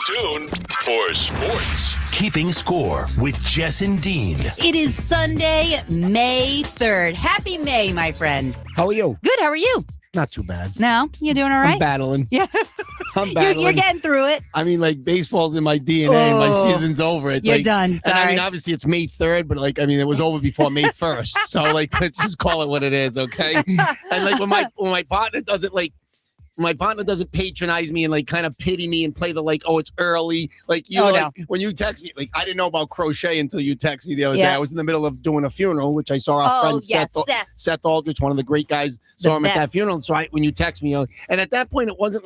tuned for sports. Keeping Score with Jess and Dean. It is Sunday, May 3rd. Happy May, my friend. How are you? Good, how are you? Not too bad. No? You doing all right? I'm battling. Yeah. I'm battling. You're getting through it. I mean, like, baseball's in my DNA. Oh, my season's over. It's you're like, done. And I Sorry. mean, obviously, it's May 3rd, but, like, I mean, it was over before May 1st. So, like, let's just call it what it is, okay? And, like, when my partner doesn't, like, my partner doesn't patronize me and like kind of pity me and play the like, oh, it's early. Like you, when you text me, like I didn't know about crochet until you text me the other day. I was in the middle of doing a funeral, which I saw our friend Seth Aldrich, one of the great guys, saw him at that funeral. So when you text me, and at that point, it wasn't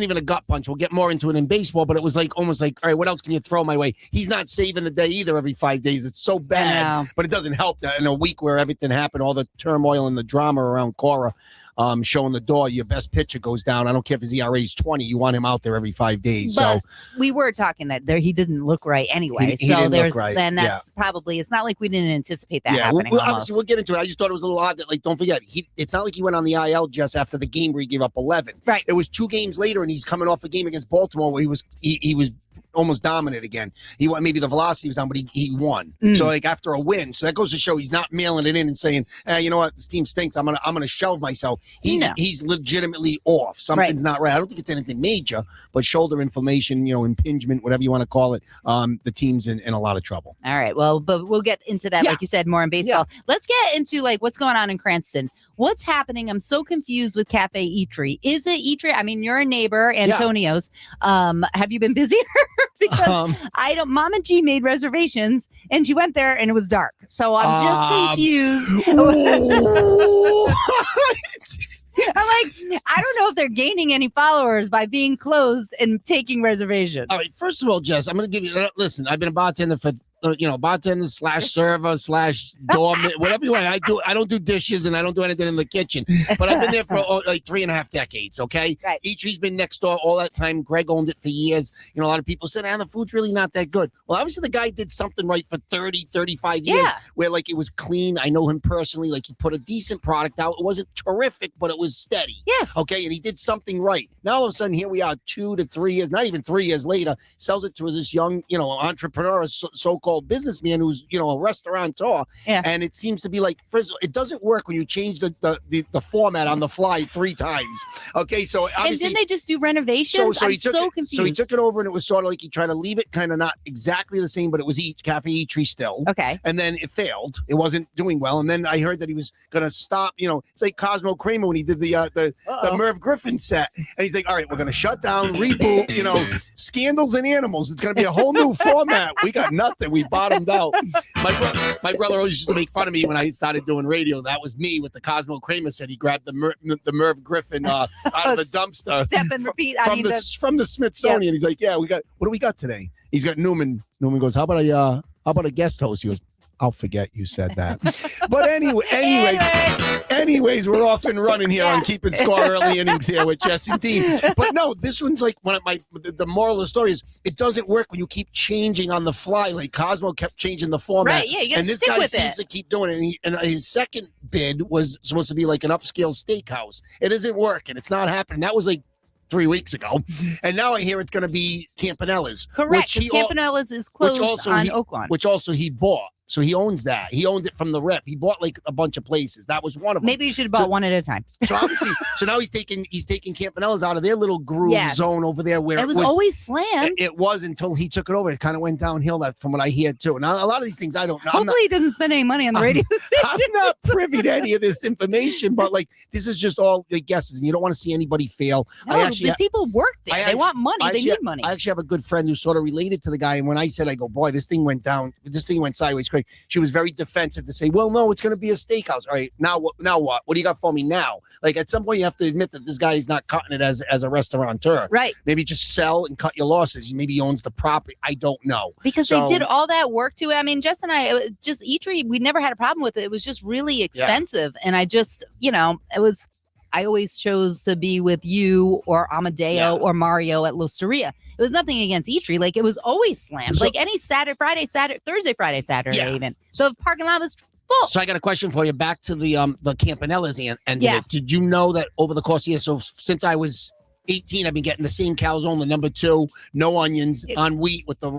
even a gut punch. We'll get more into it in baseball, but it was like almost like, all right, what else can you throw my way? He's not saving the day either every 5 days. It's so bad, but it doesn't help that in a week where everything happened, all the turmoil and the drama around Cora. Showing the door, your best pitcher goes down. I don't care if his ERA is 20. You want him out there every 5 days. But so we were talking that he didn't look right anyway. He didn't there's look right. then that's probably, it's not like we didn't anticipate that happening. Well, obviously we'll get into it. I just thought it was a little odd that, like, don't forget, it's not like he went on the IL just after the game where he gave up 11. Right. It was 2 games later, and he's coming off a game against Baltimore where he was almost dominant again. He won, maybe the velocity was down, but he won. So like after a win, so that goes to show he's not mailing it in and saying, you know what, this team stinks. I'm gonna shelve myself. He's legitimately off. Something's not right. I don't think it's anything major, but shoulder inflammation, impingement, whatever you want to call it. The team's in a lot of trouble. All right. Well, but we'll get into that, like you said, more in baseball. Yeah. Let's get into like what's going on in Cranston. What's happening? I'm so confused with Cafe Eatery. Is it Eatery? I mean, you're a neighbor, Antonio's. Have you been busier? Because Mama G made reservations and she went there and it was dark. So I'm just confused. I'm like, I don't know if they're gaining any followers by being closed and taking reservations. All right. First of all, Jess, I'm going to give you, listen, I've been a bartender for bartender / server / doorman, whatever you want. I don't do dishes and I don't do anything in the kitchen, but I've been there for like 3.5 decades. Okay. Right. Eatery's been next door all that time. Greg owned it for years. A lot of people said, the food's really not that good. Well, obviously the guy did something right for 30, 35 years where like it was clean. I know him personally. Like he put a decent product out. It wasn't terrific, but it was steady. Yes. Okay. And he did something right. Now all of a sudden here we are 2 to 3 years, not even 3 years later, sells it to this young, entrepreneur, so-called businessman who's a restaurateur, and it seems to be like, first of all, it doesn't work when you change the format on the fly 3 times. Okay, so obviously, and didn't they just do renovations? So I'm so confused. So he took it over, and it was sort of like he tried to leave it kind of not exactly the same, but it was Cafe Eatery still. Okay, and then it failed. It wasn't doing well, and then I heard that he was going to stop. It's like Cosmo Kramer when he did the Merv Griffin set, and he's like, all right, we're going to shut down, reboot. Scandals and Animals. It's going to be a whole new format. We got nothing. We bottomed out. My brother always used to make fun of me when I started doing radio. That was me with the Cosmo Kramer set. He grabbed the Merv Griffin out of the dumpster. Step and repeat. From the Smithsonian. Yeah. He's like, yeah, what do we got today? He's got Newman. Newman goes, how about a guest host? He goes, I'll forget you said that. But anyways, we're off and running here on Keeping Score early innings here with Jess and Dean. But no, this one's like the moral of the story is it doesn't work when you keep changing on the fly. Like Cosmo kept changing the format. Right, yeah, you gotta and this stick guy with seems to keep doing it. And his second bid was supposed to be like an upscale steakhouse. It isn't working. It's not happening. That was like 3 weeks ago, and now I hear it's going to be Campanella's. Correct. Campanella's is closed on Oaklawn, which also he bought. So he owns that. He owned it from the rep. He bought like a bunch of places. That was one of them. Maybe you should have bought one at a time. So obviously, now he's taking Campanella's out of their little groove zone over there where it was always slammed. It was until he took it over. It kind of went downhill. That from what I hear too. Now a lot of these things I don't know. Hopefully he doesn't spend any money on the radio station. I'm not privy to any of this information, but like this is just all the guesses, and you don't want to see anybody fail. No, the people work there. They want money. They need money. I actually have a good friend who's sort of related to the guy, and when I said, I go, boy, this thing went down. This thing went sideways quick. She was very defensive to say, well, no, it's going to be a steakhouse. All right, now what? What do you got for me now? Like at some point, you have to admit that this guy is not cutting it as a restaurateur. Right. Maybe just sell and cut your losses. Maybe he owns the property. I don't know. Because they did all that work to it. I mean, Jess and I, just Eatery, we never had a problem with it. It was just really expensive. And I just, I always chose to be with you or Amadeo or Mario at Losteria. It was nothing against Eatery. Like, it was always slammed. Like any Thursday, Friday, Saturday even. So the parking lot was full. So I got a question for you. Back to the Campanella's end of it. Did you know that over the course of the year, so since I was 18, I've been getting the same calzone, the number 2, no onions, on wheat with the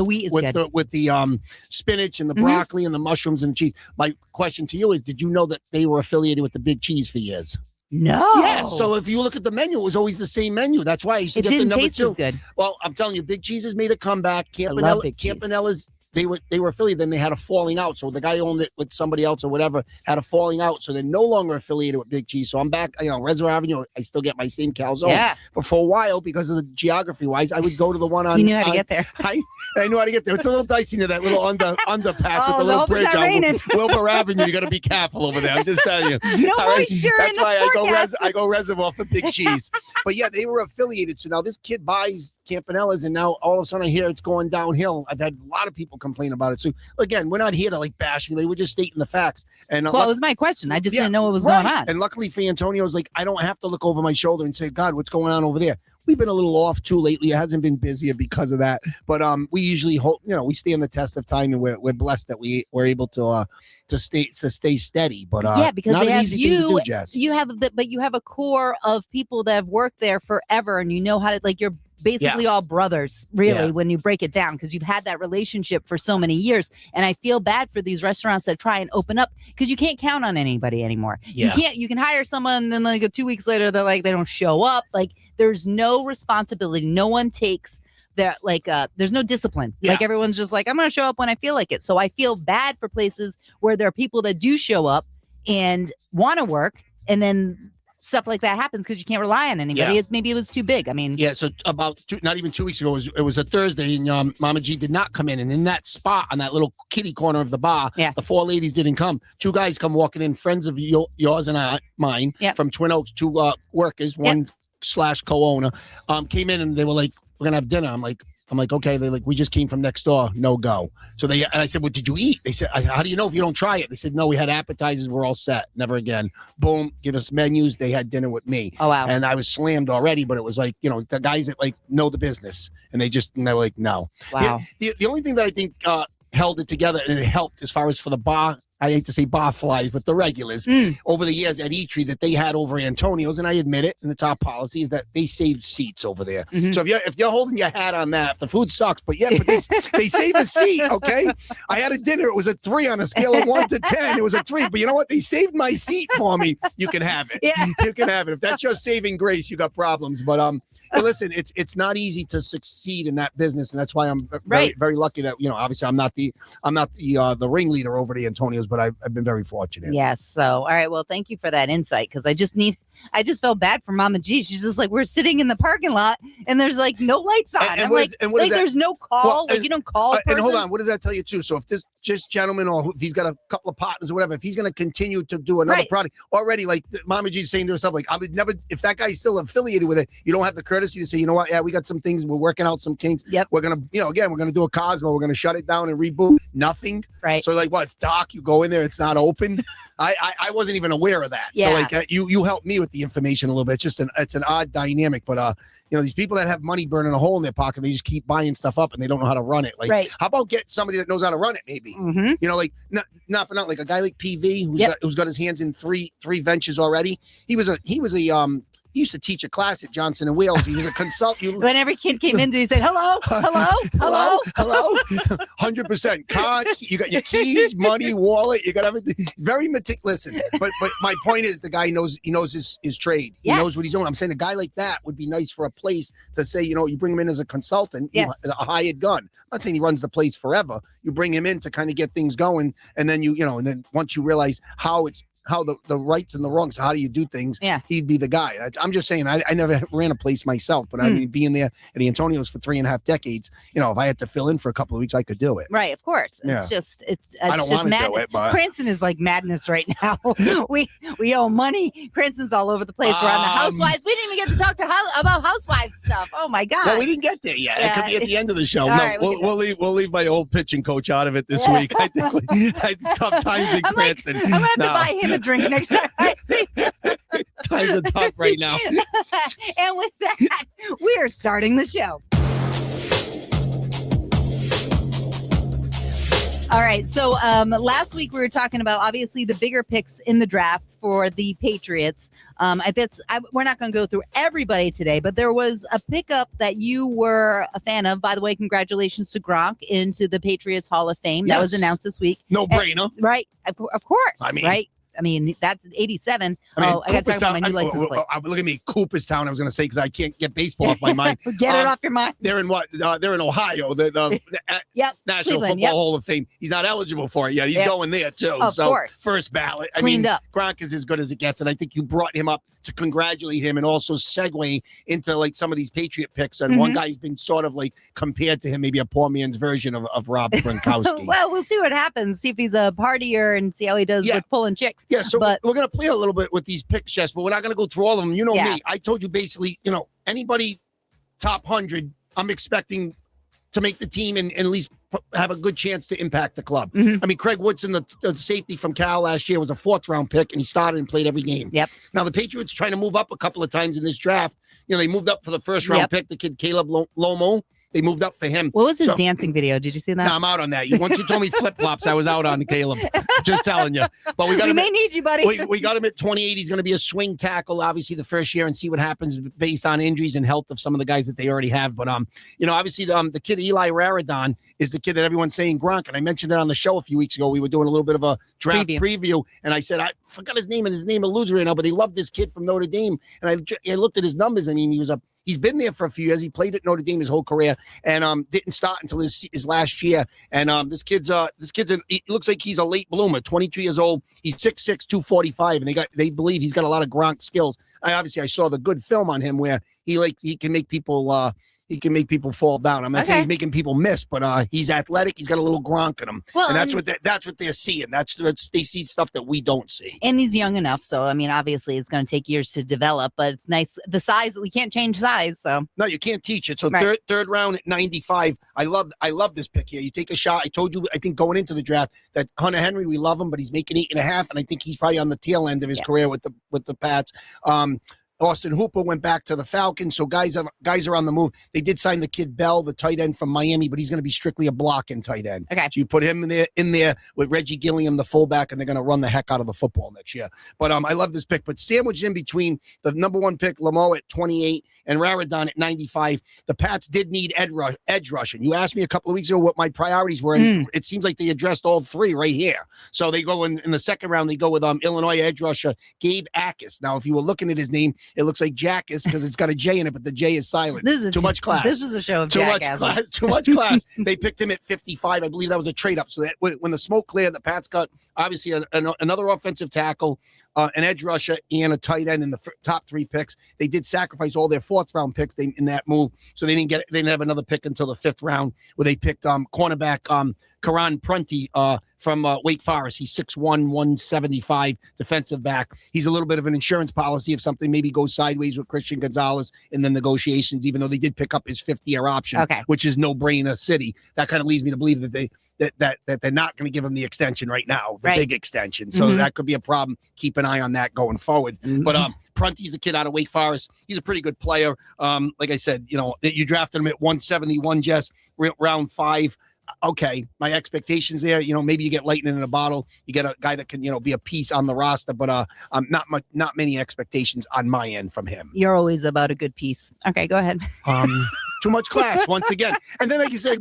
wheat is good. With the spinach and the broccoli and the mushrooms and cheese. My question to you is, did you know that they were affiliated with the Big Cheese for years? No. Yes. So if you look at the menu, it was always the same menu. That's why I used to get the number 2. It didn't taste as good. Well, I'm telling you, Big Cheese has made a comeback. I love Big Cheese. Campanella's, they were affiliated, then they had a falling out. So the guy owned it with somebody else or whatever, had a falling out. So they're no longer affiliated with Big Cheese. So I'm back, Reservoir Avenue. I still get my same calzone. Yeah. But for a while, because of the geography wise, I would go to the one on. You knew how to get there. I knew how to get there. It's a little dicey near that little underpass with the little bridge on Wilbur Avenue. You got to be careful over there. I'm just telling you. No moisture That's in the why forecast. I go Reservoir for Big Cheese. But yeah, they were affiliated. So now this kid buys Campanella's, and now all of a sudden I hear it's going downhill. I've had a lot of people complain about it. So again, we're not here to like bash anybody. We're just stating the facts. And well, it was my question. I just didn't know what was going on. And luckily for Antonio's, like, I don't have to look over my shoulder and say, God, what's going on over there? We've been a little off too lately. It hasn't been busier because of that. But we usually hope, we stand the test of time, and we're blessed that we're able to stay steady. But yeah, because not they an have easy thing to do, Jess. You have a core of people that have worked there forever, and you know how to, like, you're basically all brothers, really, when you break it down, because you've had that relationship for so many years. And I feel bad for these restaurants that try and open up, because you can't count on anybody anymore. Yeah. You can hire someone, and then like 2 weeks later, they're like, they don't show up. Like, there's no responsibility. No one takes that, there's no discipline. Yeah. Like, everyone's just like, I'm going to show up when I feel like it. So I feel bad for places where there are people that do show up and want to work, and then stuff like that happens because you can't rely on anybody. Yeah. Maybe it was too big. I mean, so about not even 2 weeks ago, it was a Thursday, and Mama G did not come in. And in that spot on that little kitty corner of the bar, the 4 ladies didn't come. 2 guys come walking in, friends of yours and mine from Twin Oaks, 2 workers, one / co-owner, came in, and they were like, we're gonna have dinner. I'm like, okay. They're like, we just came from next door. No go. So and I said, what did you eat? They said, how do you know if you don't try it? They said, no, we had appetizers. We're all set. Never again. Boom. Give us menus. They had dinner with me. Oh, wow. And I was slammed already, but it was like, the guys that like know the business, and they were like, no. Wow. The only thing that I think held it together, and it helped as far as for the bar, I hate to say bar flies, but the regulars over the years at Eatery that they had over Antonio's, and I admit it, and it's our policy, is that they saved seats over there. Mm-hmm. So if you're holding your hat on that, if the food sucks, but they save a seat, okay? I had a dinner. It was a 3 on a scale of 1 to 10. It was a 3, but you know what? They saved my seat for me. You can have it. Yeah. You can have it. If that's your saving grace, you got problems. But hey, listen, it's not easy to succeed in that business, and that's why I'm very, very lucky that obviously I'm not the ringleader over the Antonio's, but I've been very fortunate. Yes. So, all right. Well, thank you for that insight, because I just felt bad for Mama G. She's just like, we're sitting in the parking lot, and there's like no lights on. And there's no call. Well, you don't call. And hold on, what does that tell you too? So if this gentleman, or if he's got a couple of partners or whatever, if he's going to continue to do another product already, like Mama G's saying to herself, like, I would never, if that guy's still affiliated with it, you don't have the courtesy to say, you know what? Yeah, we got some things. We're working out some kinks. Yep. We're going to, again, we're going to do a Cosmo. We're going to shut it down and reboot. Nothing. Right. So like, what? It's dark. You go in there. It's not open. I wasn't even aware of that. Yeah. So like you helped me with the information a little bit. It's just it's an odd dynamic, but these people that have money burning a hole in their pocket, they just keep buying stuff up and they don't know how to run it. Like, how about get somebody that knows how to run it? Maybe, like not for not like a guy like PV who's got his hands in three ventures already. He used to teach a class at Johnson & Wales. He was a consultant. When every kid came in, he said, hello, hello, hello, hello. 100%. Car, you got your keys, money, wallet. You got everything. Very meticulous. Listen, but my point is, the guy knows his trade. He knows what he's doing. I'm saying a guy like that would be nice for a place to say, you bring him in as a consultant, as a hired gun. I'm not saying he runs the place forever. You bring him in to kind of get things going, and then and then once you realize how the rights and the wrongs, how do you do things? Yeah, he'd be the guy. I'm just saying, I never ran a place myself, but I mean, being there at the Antonio's for 3.5 decades, if I had to fill in for a couple of weeks, I could do it. Right, of course. It's just I don't want to do it, but Cranston is like madness right now. we owe money. Cranston's all over the place. We're on the Housewives. We didn't even get to talk about Housewives stuff. Oh my God. Well, we didn't get there yet. It could be at the end of the show. Right, we'll leave my old pitching coach out of it this week. I think it's tough times in Cranston. I'm gonna have to buy him a drink next time. Times are tough right now. And with that, we are starting the show. All right. So last week we were talking about obviously the bigger picks in the draft for the Patriots. We're not going to go through everybody today, but there was a pickup that you were a fan of. By the way, congratulations to Gronk into the Patriots Hall of Fame. That was announced this week. No brainer. Right. Of course. Right. I mean, that's 87. I got to talk about my new license plate. Look at me, Cooperstown, I was going to say, because I can't get baseball off my mind. Get it off your mind. They're in what? They're in Ohio, the National Cleveland, Football Hall of Fame. He's not eligible for it yet. He's going there, too. Of course. First ballot. Cleaned up. Gronk is as good as it gets, and I think you brought him up to congratulate him and also segue into, like, some of these Patriot picks. And one guy's been sort of, like, compared to him, maybe a poor man's version of Rob Gronkowski. Well, we'll see what happens. See if he's a partier and see how he does with pulling chicks. Yeah, so we're going to play a little bit with these picks, Jess, but we're not going to go through all of them. You know me. I told you basically, anybody top 100, I'm expecting to make the team and at least have a good chance to impact the club. I mean, Craig Woodson, the safety from Cal last year, was a 4th-round pick, and he started and played every game. Yep. Now, the Patriots trying to move up a couple of times in this draft. They moved up for the first-round pick, the kid Caleb Lomo. They moved up for him. What was his dancing video? Did you see that? No, I'm out on that. Once you told me flip-flops, I was out on Caleb. Just telling you. But we may need you, buddy. We got him at 28. He's going to be a swing tackle, obviously, the first year, and see what happens based on injuries and health of some of the guys that they already have. But, obviously, the kid Eli Raradon is the kid that everyone's saying Gronk. And I mentioned it on the show a few weeks ago. We were doing a little bit of a draft preview. And I said, I forgot his name, and his name eludes right now, but they love this kid from Notre Dame. And I looked at his numbers. I mean, he's been there for a few years. He played at Notre Dame his whole career and didn't start until his last year. And this kid's he looks like he's a late bloomer, 22 years old. He's 6'6", 245, and they believe he's got a lot of Gronk skills. I saw the good film on him where he can make people fall down. I'm not saying he's making people miss, but he's athletic. He's got a little Gronk in him, and that's what they're seeing. They see stuff that we don't see. And he's young enough, so I mean, obviously, it's going to take years to develop. But it's nice. The size, we can't change size, so no, you can't teach it. So third round at 95. I love this pick here. You take a shot. I told you, I think going into the draft that Hunter Henry, we love him, but he's making 8.5, and I think he's probably on the tail end of his career with the Pats. Austin Hooper went back to the Falcons, so guys are on the move. They did sign the kid Bell, the tight end from Miami, but he's going to be strictly a blocking tight end. Okay. So you put him in there with Reggie Gilliam, the fullback, and they're going to run the heck out of the football next year. But I love this pick. But sandwiched in between the number 1 pick, Lamo at 28, and Raradon at 95, the Pats did need edge rushing. You asked me a couple of weeks ago what my priorities were, and it seems like they addressed all 3 right here. So they go in the second round, they go with Illinois edge rusher Gabe Akis. Now, if you were looking at his name, it looks like Jackass because it's got a J in it, but the J is silent. This is too much class. This is a show of too jackasses. much class. Too much class. They picked him at 55. I believe that was a trade up. So that when the smoke cleared, the Pats got obviously another offensive tackle, an edge rusher, and a tight end in the top 3 picks. They did sacrifice all their 4th-round picks in that move, so they didn't have another pick until the 5th round, where they picked cornerback Karan Prunty from Wake Forest. He's 6'1", 175, defensive back. He's a little bit of an insurance policy if something maybe goes sideways with Christian Gonzalez in the negotiations, even though they did pick up his 5th-year option, which is no-brainer city. That kind of leads me to believe that they're not going to give him the extension right now, the big extension. So that could be a problem. Keep an eye on that going forward. But Prunty's the kid out of Wake Forest. He's a pretty good player. Like I said, you drafted him at 171, Jess, round 5. Okay, my expectations there, maybe you get lightning in a bottle. You get a guy that can, be a piece on the roster, but not many expectations on my end from him. You're always about a good piece. Okay, go ahead. Too much class once again. And then, like you said,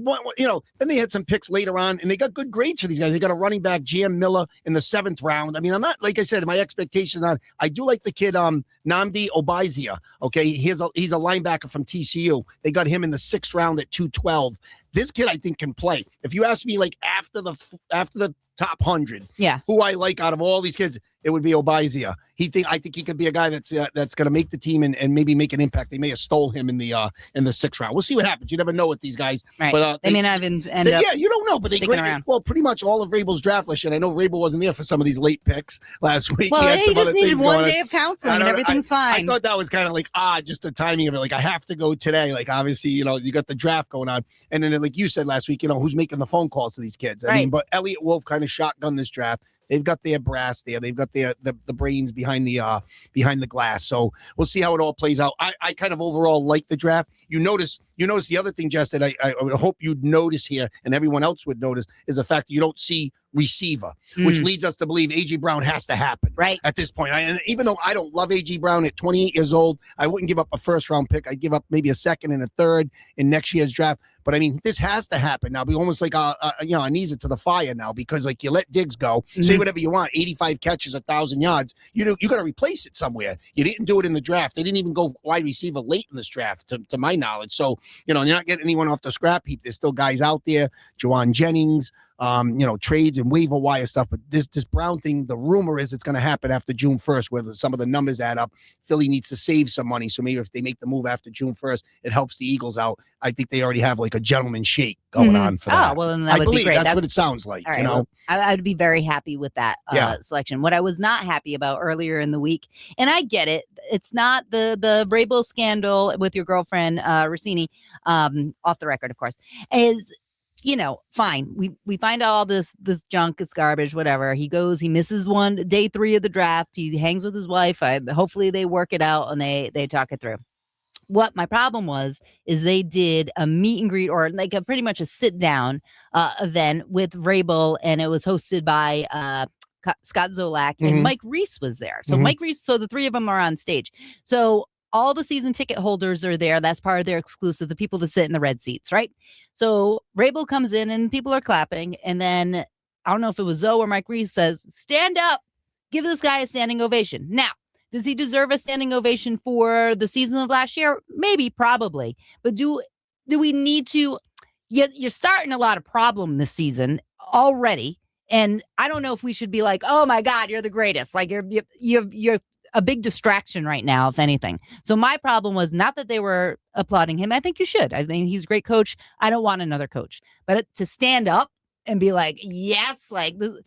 then they had some picks later on, and they got good grades for these guys. They got a running back, Jam Miller, in the 7th round. I mean, I'm not, like I said, my expectations on. I do like the kid, Nnamdi Obizia. Okay, he's a linebacker from TCU. They got him in the 6th round at 212. This kid, I think, can play. If you ask me, like after the top 100, who I like out of all these kids, it would be Obizia. I think he could be a guy that's going to make the team and maybe make an impact. They may have stole him in the 6th round. We'll see what happens. You never know with these guys. Right. But they may not even end up. Yeah, you don't know. But they around. Well, pretty much all of Rabel's draft list, and I know Rabel wasn't there for some of these late picks last week. Well, he just needed one day of counseling, and everything's fine. I thought that was kind of like just the timing of it. Like I have to go today. Like obviously, you got the draft going on, and then like you said last week, who's making the phone calls to these kids? I mean, but Elliott Wolf kind of shotgunned this draft. They've got their brass there. They've got the brains behind the glass. So we'll see how it all plays out. I kind of overall like the draft. You notice You notice the other thing, Jess, that I would hope you'd notice here, and everyone else would notice, is the fact that you don't see receiver, which leads us to believe A.J. Brown has to happen right at this point. And even though I don't love A.J. Brown at 28 years old, I wouldn't give up a first-round pick. I'd give up maybe a second and a third in next year's draft. But, I mean, this has to happen now. Be almost like, our knees are to the fire now because, like, you let Diggs go, say whatever you want, 85 catches, 1,000 yards. You got to replace it somewhere. You didn't do it in the draft. They didn't even go wide receiver late in this draft, to my knowledge. So, you're not getting anyone off the scrap heap. There's still guys out there, Juwan Jennings, trades and waiver wire stuff. But this Brown thing, the rumor is it's going to happen after June 1st, where some of the numbers add up. Philly needs to save some money. So maybe if they make the move after June 1st, it helps the Eagles out. I think they already have like a gentleman's shake going on for that. Oh, well, then that would be great. That's what it sounds like. Right, well, I'd be very happy with that selection. What I was not happy about earlier in the week, and I get it, it's not the Vrabel scandal with your girlfriend, Rossini, off the record, of course, is, fine. We find out all this junk is garbage, whatever. He misses day 3 of the draft. He hangs with his wife. Hopefully they work it out and they talk it through. What my problem is they did a meet and greet, or like pretty much a sit down event with Vrabel, and it was hosted by Scott Zolak, and Mike Reese was there. So Mike Reese, so the three of them are on stage. So all the season ticket holders are there. That's part of their exclusive, the people that sit in the red seats, right? So Vrabel comes in and people are clapping. And then I don't know if it was Zoe or Mike Reese says, stand up, give this guy a standing ovation. Now, does he deserve a standing ovation for the season of last year? Maybe, probably. But do we need to? You're starting a lot of problem this season already. And I don't know if we should be like, oh my God, you're the greatest. Like you're a big distraction right now, if anything. So my problem was not that they were applauding him. I think you should. I think he's a great coach. I don't want another coach. But to stand up and be like, yes, like this,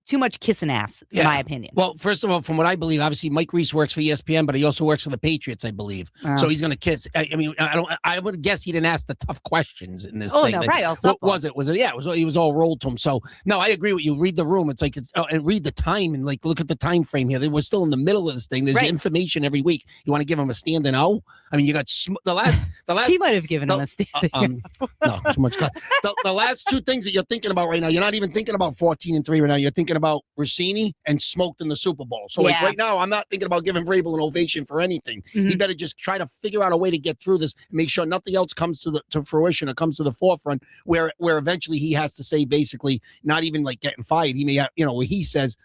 too much kissing ass, in my opinion. Well, first of all, from what I believe, obviously Mike Reese works for ESPN, but he also works for the Patriots, I believe. So he's going to kiss. I mean, I would guess he didn't ask the tough questions in this thing. No, like, right. Also, what was it? Was it? Yeah, he was all rolled to him. So no, I agree with you. Read the room. It's like and read the time and like look at the time frame here. We're still in the middle of this thing. There's information every week. You want to give him a standing O? I mean, you got the last. He might have given him a standing. No, too much. The last two things that you're thinking about right now, you're not even thinking about 14-3 right now. You're thinking about Rossini and smoked in the Super Bowl. So like right now, I'm not thinking about giving Vrabel an ovation for anything. He better just try to figure out a way to get through this and make sure nothing else comes to fruition or comes to the forefront where eventually he has to say basically not even like getting fired. He may have, where he says,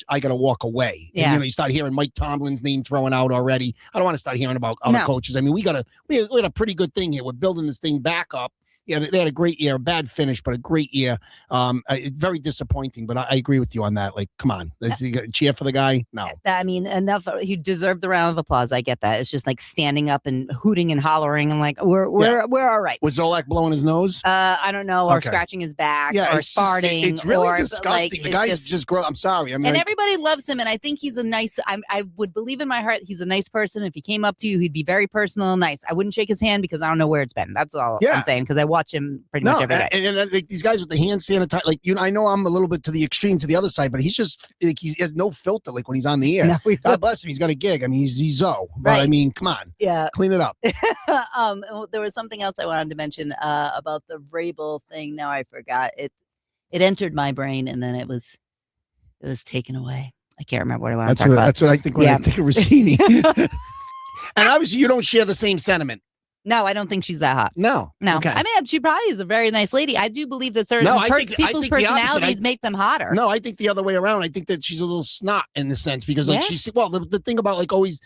I got to walk away. Yeah. And, you start hearing Mike Tomlin's name thrown out already. I don't want to start hearing about other coaches. I mean, we had a pretty good thing here. We're building this thing back up. Yeah, they had a great year, a bad finish, but a great year. Very disappointing, but I agree with you on that. Like, come on, cheer for the guy? No. I mean, enough. He deserved the round of applause. I get that. It's just like standing up and hooting and hollering. I'm like, we're all right. Was Zolak blowing his nose? I don't know, or scratching his back, or farting. It's really disgusting. The guy's just gross. I'm sorry. I mean, and everybody loves him, and I think he's a nice. I would believe in my heart he's a nice person. If he came up to you, he'd be very personal and nice. I wouldn't shake his hand because I don't know where it's been. That's all I'm saying, because I watch him pretty much every day. And like these guys with the hand sanitizer, like I know I'm a little bit to the extreme to the other side, but he's just like he has no filter like when he's on the air. No, God bless him, he's got a gig. I mean, he's Zoe, but I mean, come on, clean it up. There was something else I wanted to mention about the Vrabel thing. Now I forgot it. It entered my brain and then it was taken away. I can't remember what I want to talk about. That's what I think when I think of Rossini. And obviously, you don't share the same sentiment. No, I don't think she's that hot. No. Okay. I mean, she probably is a very nice lady. I do believe that certain people's personalities make them hotter. No, I think the other way around. I think that she's a little snot in the sense because like she's the thing about like always,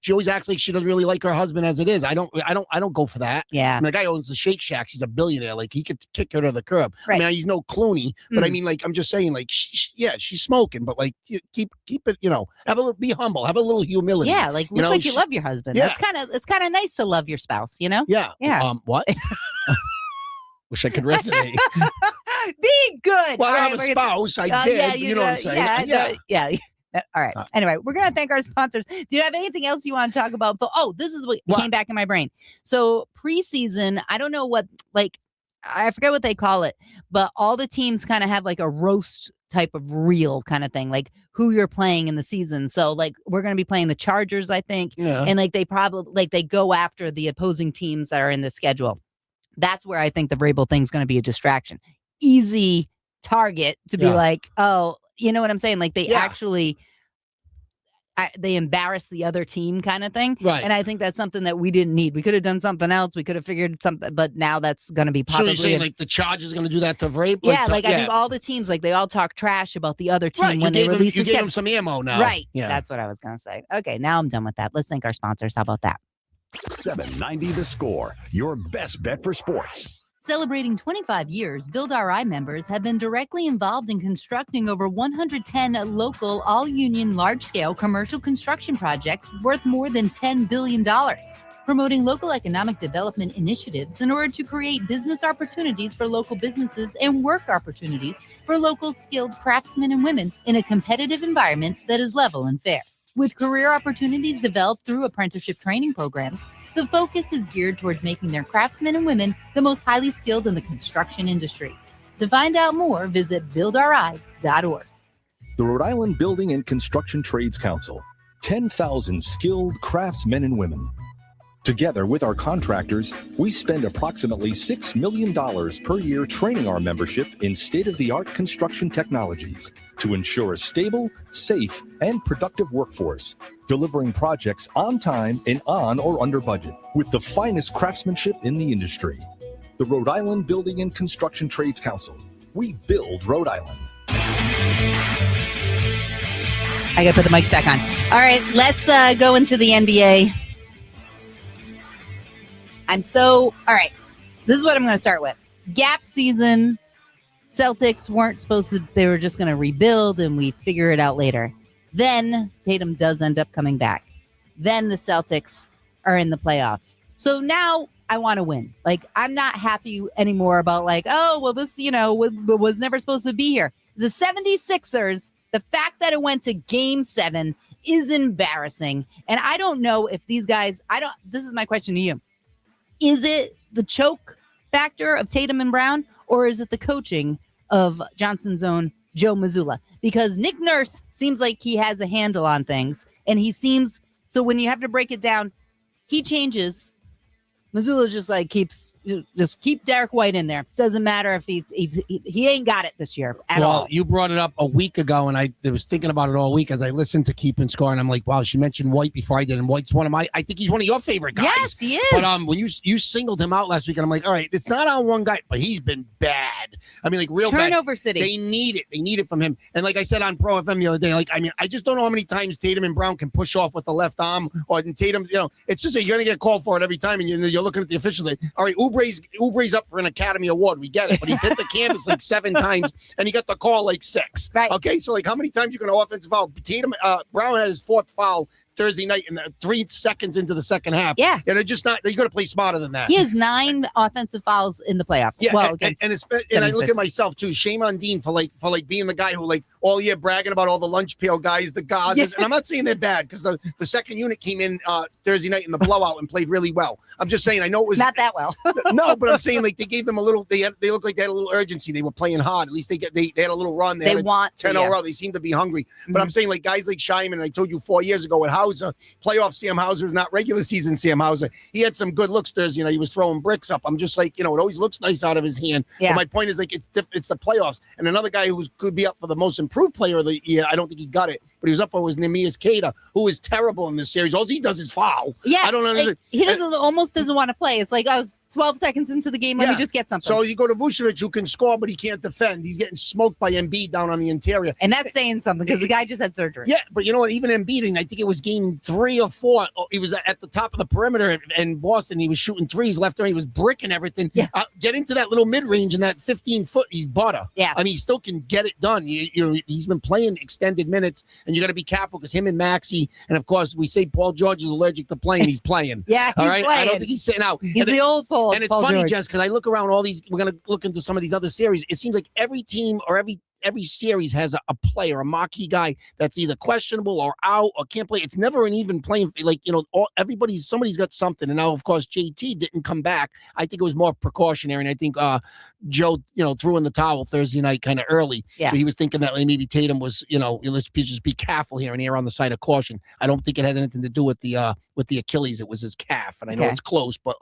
she always acts like she doesn't really like her husband as it is. I don't go for that. Yeah. And the guy owns the Shake Shacks. He's a billionaire. Like he could kick her to the curb. Right. I mean, he's no Clooney, but I mean, like I'm just saying, like she's smoking, but like keep it, be humble, have a little humility. Yeah, like look like you love your husband. Yeah. It's kind of nice to love your spouse, Yeah. Yeah. What? Wish I could resonate. Be good. Well, I have a spouse. I did. Yeah, you know what I'm saying? Yeah. All right. Anyway, we're going to thank our sponsors. Do you have anything else you want to talk about? This is what came back in my brain. So preseason, I don't know what, I forget what they call it, but all the teams kind of have like a roast type of reel kind of thing, like who you're playing in the season. So like we're going to be playing the Chargers, I think. Yeah. And like they probably they go after the opposing teams that are in the schedule. That's where I think the Vrabel thing's going to be a distraction. Easy target to be like, oh, you know what I'm saying? Like they actually, they embarrass the other team kind of thing. Right. And I think that's something that we didn't need. We could have done something else. We could have figured something, but now that's going to be probably. So you're saying like the Chargers are going to do that to Vrabel? Yeah, I think all the teams, like they all talk trash about the other team when they release You gave them some ammo now. Right. Yeah. That's what I was going to say. Okay, now I'm done with that. Let's thank our sponsors. How about that? 790 The Score, your best bet for sports. Celebrating 25 years, Build RI members have been directly involved in constructing over 110 local, all-union, large-scale commercial construction projects worth more than $10 billion, promoting local economic development initiatives in order to create business opportunities for local businesses and work opportunities for local skilled craftsmen and women in a competitive environment that is level and fair. With career opportunities developed through apprenticeship training programs, the focus is geared towards making their craftsmen and women the most highly skilled in the construction industry. To find out more, visit buildri.org. The Rhode Island Building and Construction Trades Council. 10,000 skilled craftsmen and women. Together with our contractors, we spend approximately $6 million per year training our membership in state-of-the-art construction technologies to ensure a stable, safe, and productive workforce, delivering projects on time and on or under budget with the finest craftsmanship in the industry. The Rhode Island Building and Construction Trades Council. We build Rhode Island. I got to put the mics back on. All right, let's go into the NBA. All right, this is what I'm going to start with. Gap season, Celtics weren't supposed to, they were just going to rebuild and we figure it out later. Then Tatum does end up coming back. Then the Celtics are in the playoffs. So now I want to win. Like, I'm not happy anymore about like, oh, well, this, was never supposed to be here. The 76ers, the fact that it went to game 7 is embarrassing. And I don't know if these guys, this is my question to you. Is it the choke factor of Tatum and Brown, or is it the coaching of Johnson's own Joe Mazzulla? Because Nick Nurse seems like he has a handle on things, and so when you have to break it down, he changes. Mazzulla just like keep Derek White in there. Doesn't matter if he ain't got it this year at all. You brought it up a week ago, and I was thinking about it all week as I listened to Keep and Score, and I'm like, wow, she mentioned White before I did, and White's I think he's one of your favorite guys. Yes, he is. But when you singled him out last week, and I'm like, all right, it's not on one guy, but he's been bad. I mean, like real bad. Turnover city. They need it. They need it from him. And like I said on Pro FM the other day, I just don't know how many times Tatum and Brown can push off with the left arm, or Tatum, it's just you're gonna get called for it every time, and you're looking at the official. All right, Oubre's up for an Academy Award. We get it, but he's hit the canvas like 7 times, and he got the call like 6. Right. Okay, so like how many times you going to offensive foul? Tatum, Brown had his 4th foul Thursday night in 3 seconds into the second half. Yeah. And they're just not, you got to play smarter than that. He has 9 offensive fouls in the playoffs. Yeah, well, and I look at myself too. Shame on Dean for being the guy who all year bragging about all the lunch pail guys, the Gazas. Yeah. And I'm not saying they're bad because the second unit came in Thursday night in the blowout and played really well. I'm just saying, I know it was not that well. No, but I'm saying they gave them a little. They looked like they had a little urgency. They were playing hard. At least they had a little run. They want 10-0. They seem to be hungry. Mm-hmm. But I'm saying guys like Scheinman. I told you 4 years ago at Hauser, playoff Sam Hauser is not regular season Sam Hauser. He had some good looks Thursday. He was throwing bricks up. I'm just like, it always looks nice out of his hand. Yeah. But my point is it's the playoffs. And another guy who could be up for the most improved player of the year. I don't think he got it, but he was up for was Neemias Queta, who is terrible in this series. All he does is foul. Yeah, I don't know. He almost doesn't want to play. It's like I was 12 seconds into the game. Let me just get something. So you go to Vucevic, who can score, but he can't defend. He's getting smoked by Embiid down on the interior. And that's saying something because the guy just had surgery. Yeah, but you know what? Even Embiid, and I think it was game 3 or 4, he was at the top of the perimeter in Boston. He was shooting threes left and right. He was bricking everything. Yeah. Get into that little mid-range and that 15-foot, he's butter. Yeah. I mean, he still can get it done. He's been playing extended minutes, and you got to be careful because him and Maxey, and of course, we say Paul George is allergic to playing. He's playing. Yeah, all right. Playing. I don't think he's sitting out. He's the old Paul. And it's Paul funny, George. Jess, because I look around all these. We're going to look into some of these other series. It seems like every team or every every series has a player, a marquee guy that's either questionable or out or can't play. It's never an even playing. Like, somebody's got something. And now, of course, JT didn't come back. I think it was more precautionary. And I think Joe, threw in the towel Thursday night kind of early. Yeah. So he was thinking that maybe Tatum was, let's just be careful here and err on the side of caution. I don't think it has anything to do with the Achilles. It was his calf. And I know it's close, but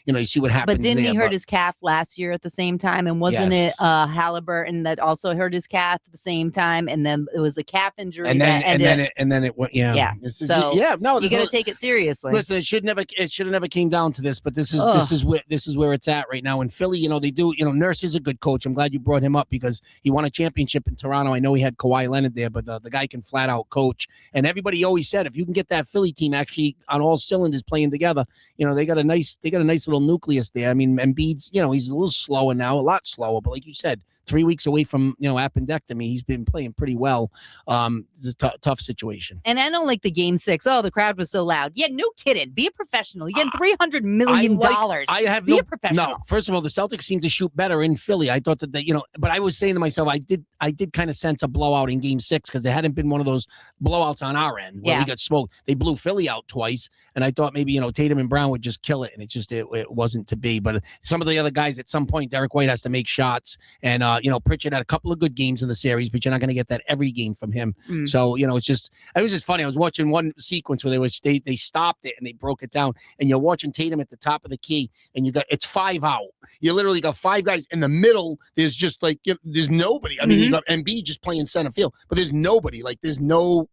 you see what happens. But didn't he hurt his calf last year at the same time? And wasn't it Halliburton that also hurt his calf at the same time? And then it was a calf injury and then it went. Yeah. So you got to take it seriously. Listen, it should have never came down to this, but this is where it's at right now. In Philly, they do. Nurse is a good coach. I'm glad you brought him up because he won a championship in Toronto. I know he had Kawhi Leonard there, but the guy can flat out coach. And everybody always said if you can get that Philly team actually on all cylinders playing together, they got a nice little nucleus there. I mean, Embiid's, he's a little slower now, a lot slower, but like you said, 3 weeks away from appendectomy, he's been playing pretty well. It's a tough situation. And I don't like the game 6. Oh, the crowd was so loud. Yeah, no kidding. Be a professional. You're getting $300 million. Be a professional. No, first of all, the Celtics seem to shoot better in Philly. I thought that they, but I was saying to myself, I did kind of sense a blowout in game 6 because there hadn't been one of those blowouts on our end where we got smoked. They blew Philly out twice, and I thought maybe Tatum and Brown would just kill it, and it wasn't to be. But some of the other guys, at some point, Derek White has to make shots, and Pritchard had a couple of good games in the series, but you're not going to get that every game from him. So it was just funny. I was watching one sequence where they stopped it and they broke it down, and you're watching Tatum at the top of the key, and it's 5 out. You literally got 5 guys in the middle. There's just there's nobody. I mean, you got Embiid just playing center field, but there's nobody. Like there's no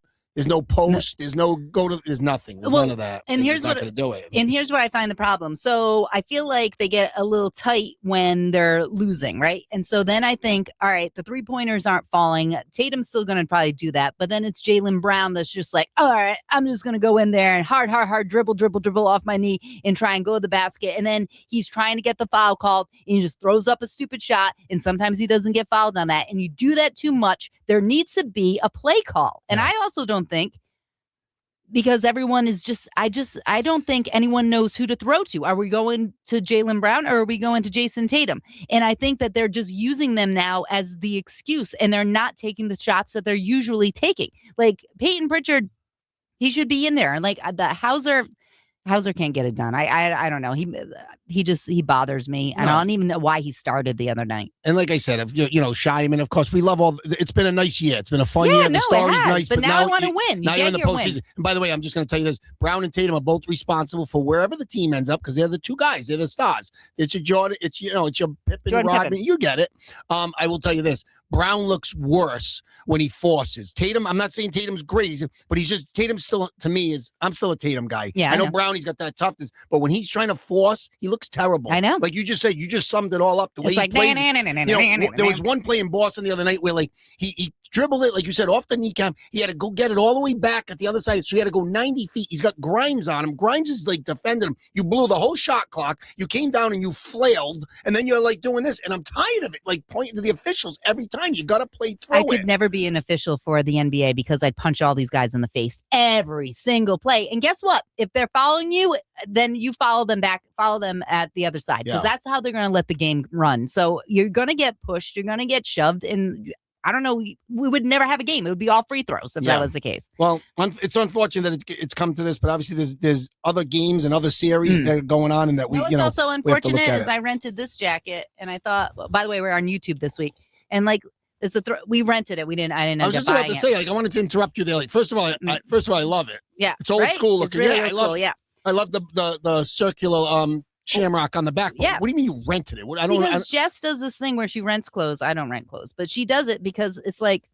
post. There's no there's nothing. There's none of that. And here's not going to do it. And here's where I find the problem. So I feel like they get a little tight when they're losing, right? And so then I think, all right, the 3-pointers aren't falling. Tatum's still going to probably do that, but then it's Jaylen Brown that's just like, all right, I'm just going to go in there and hard dribble off my knee and try and go to the basket. And then he's trying to get the foul called, and he just throws up a stupid shot. And sometimes he doesn't get fouled on that. And you do that too much, there needs to be a play call. And I also don't think, because everyone is I don't think anyone knows who to throw to. Are we going to Jaylen Brown or are we going to Jason Tatum? And I think that they're just using them now as the excuse, and they're not taking the shots that they're usually taking. Like Peyton Pritchard, he should be in there. And like the Hauser can't get it done. I don't know. He bothers me. No. And I don't even know why he started the other night. And like I said, Shyman, of course, we love it's been a nice year. It's been a fun year. The story's nice. But now I want to win. Now you're in the postseason. And by the way, I'm just going to tell you this. Brown and Tatum are both responsible for wherever the team ends up because they're the two guys. They're the stars. It's your Jordan. It's your Pippen, Rodman. You get it. I will tell you this. Brown looks worse when he forces. Tatum, I'm not saying Tatum's great, but Tatum still, to me, I'm still a Tatum guy. Yeah, I know Brown, he's got that toughness, but when he's trying to force, he looks terrible. I know. Like you just said, you just summed it all up. The way he plays. There was one play in Boston the other night where like he dribbled it, like you said, off the kneecap. He had to go get it all the way back at the other side. So he had to go 90 feet. He's got Grimes on him. Grimes is like defending him. You blew the whole shot clock. You came down and you flailed. And then you're like doing this. And I'm tired of it. Like pointing to the officials every time. You got to play through it. I could never be an official for the NBA because I'd punch all these guys in the face every single play. And guess what? If they're following you, then you follow them back, follow them at the other side. Because that's how they're going to let the game run. So you're going to get pushed. You're going to get shoved. And I don't know. We would never have a game. It would be all free throws if that was the case. Well, it's unfortunate that it's come to this, but obviously there's other games and other series that are going on, and that what's also unfortunate is I rented this jacket, and I thought. Well, by the way, we're on YouTube this week, and like it's we rented it. I didn't. I was just about to say, like, I wanted to interrupt you there. Like, first of all, I love it. Yeah, it's old school looking. It's really old school. I love the circular shamrock on the back. Yeah. What do you mean you rented it? Because Jess does this thing where she rents clothes. I don't rent clothes, but she does it because it's like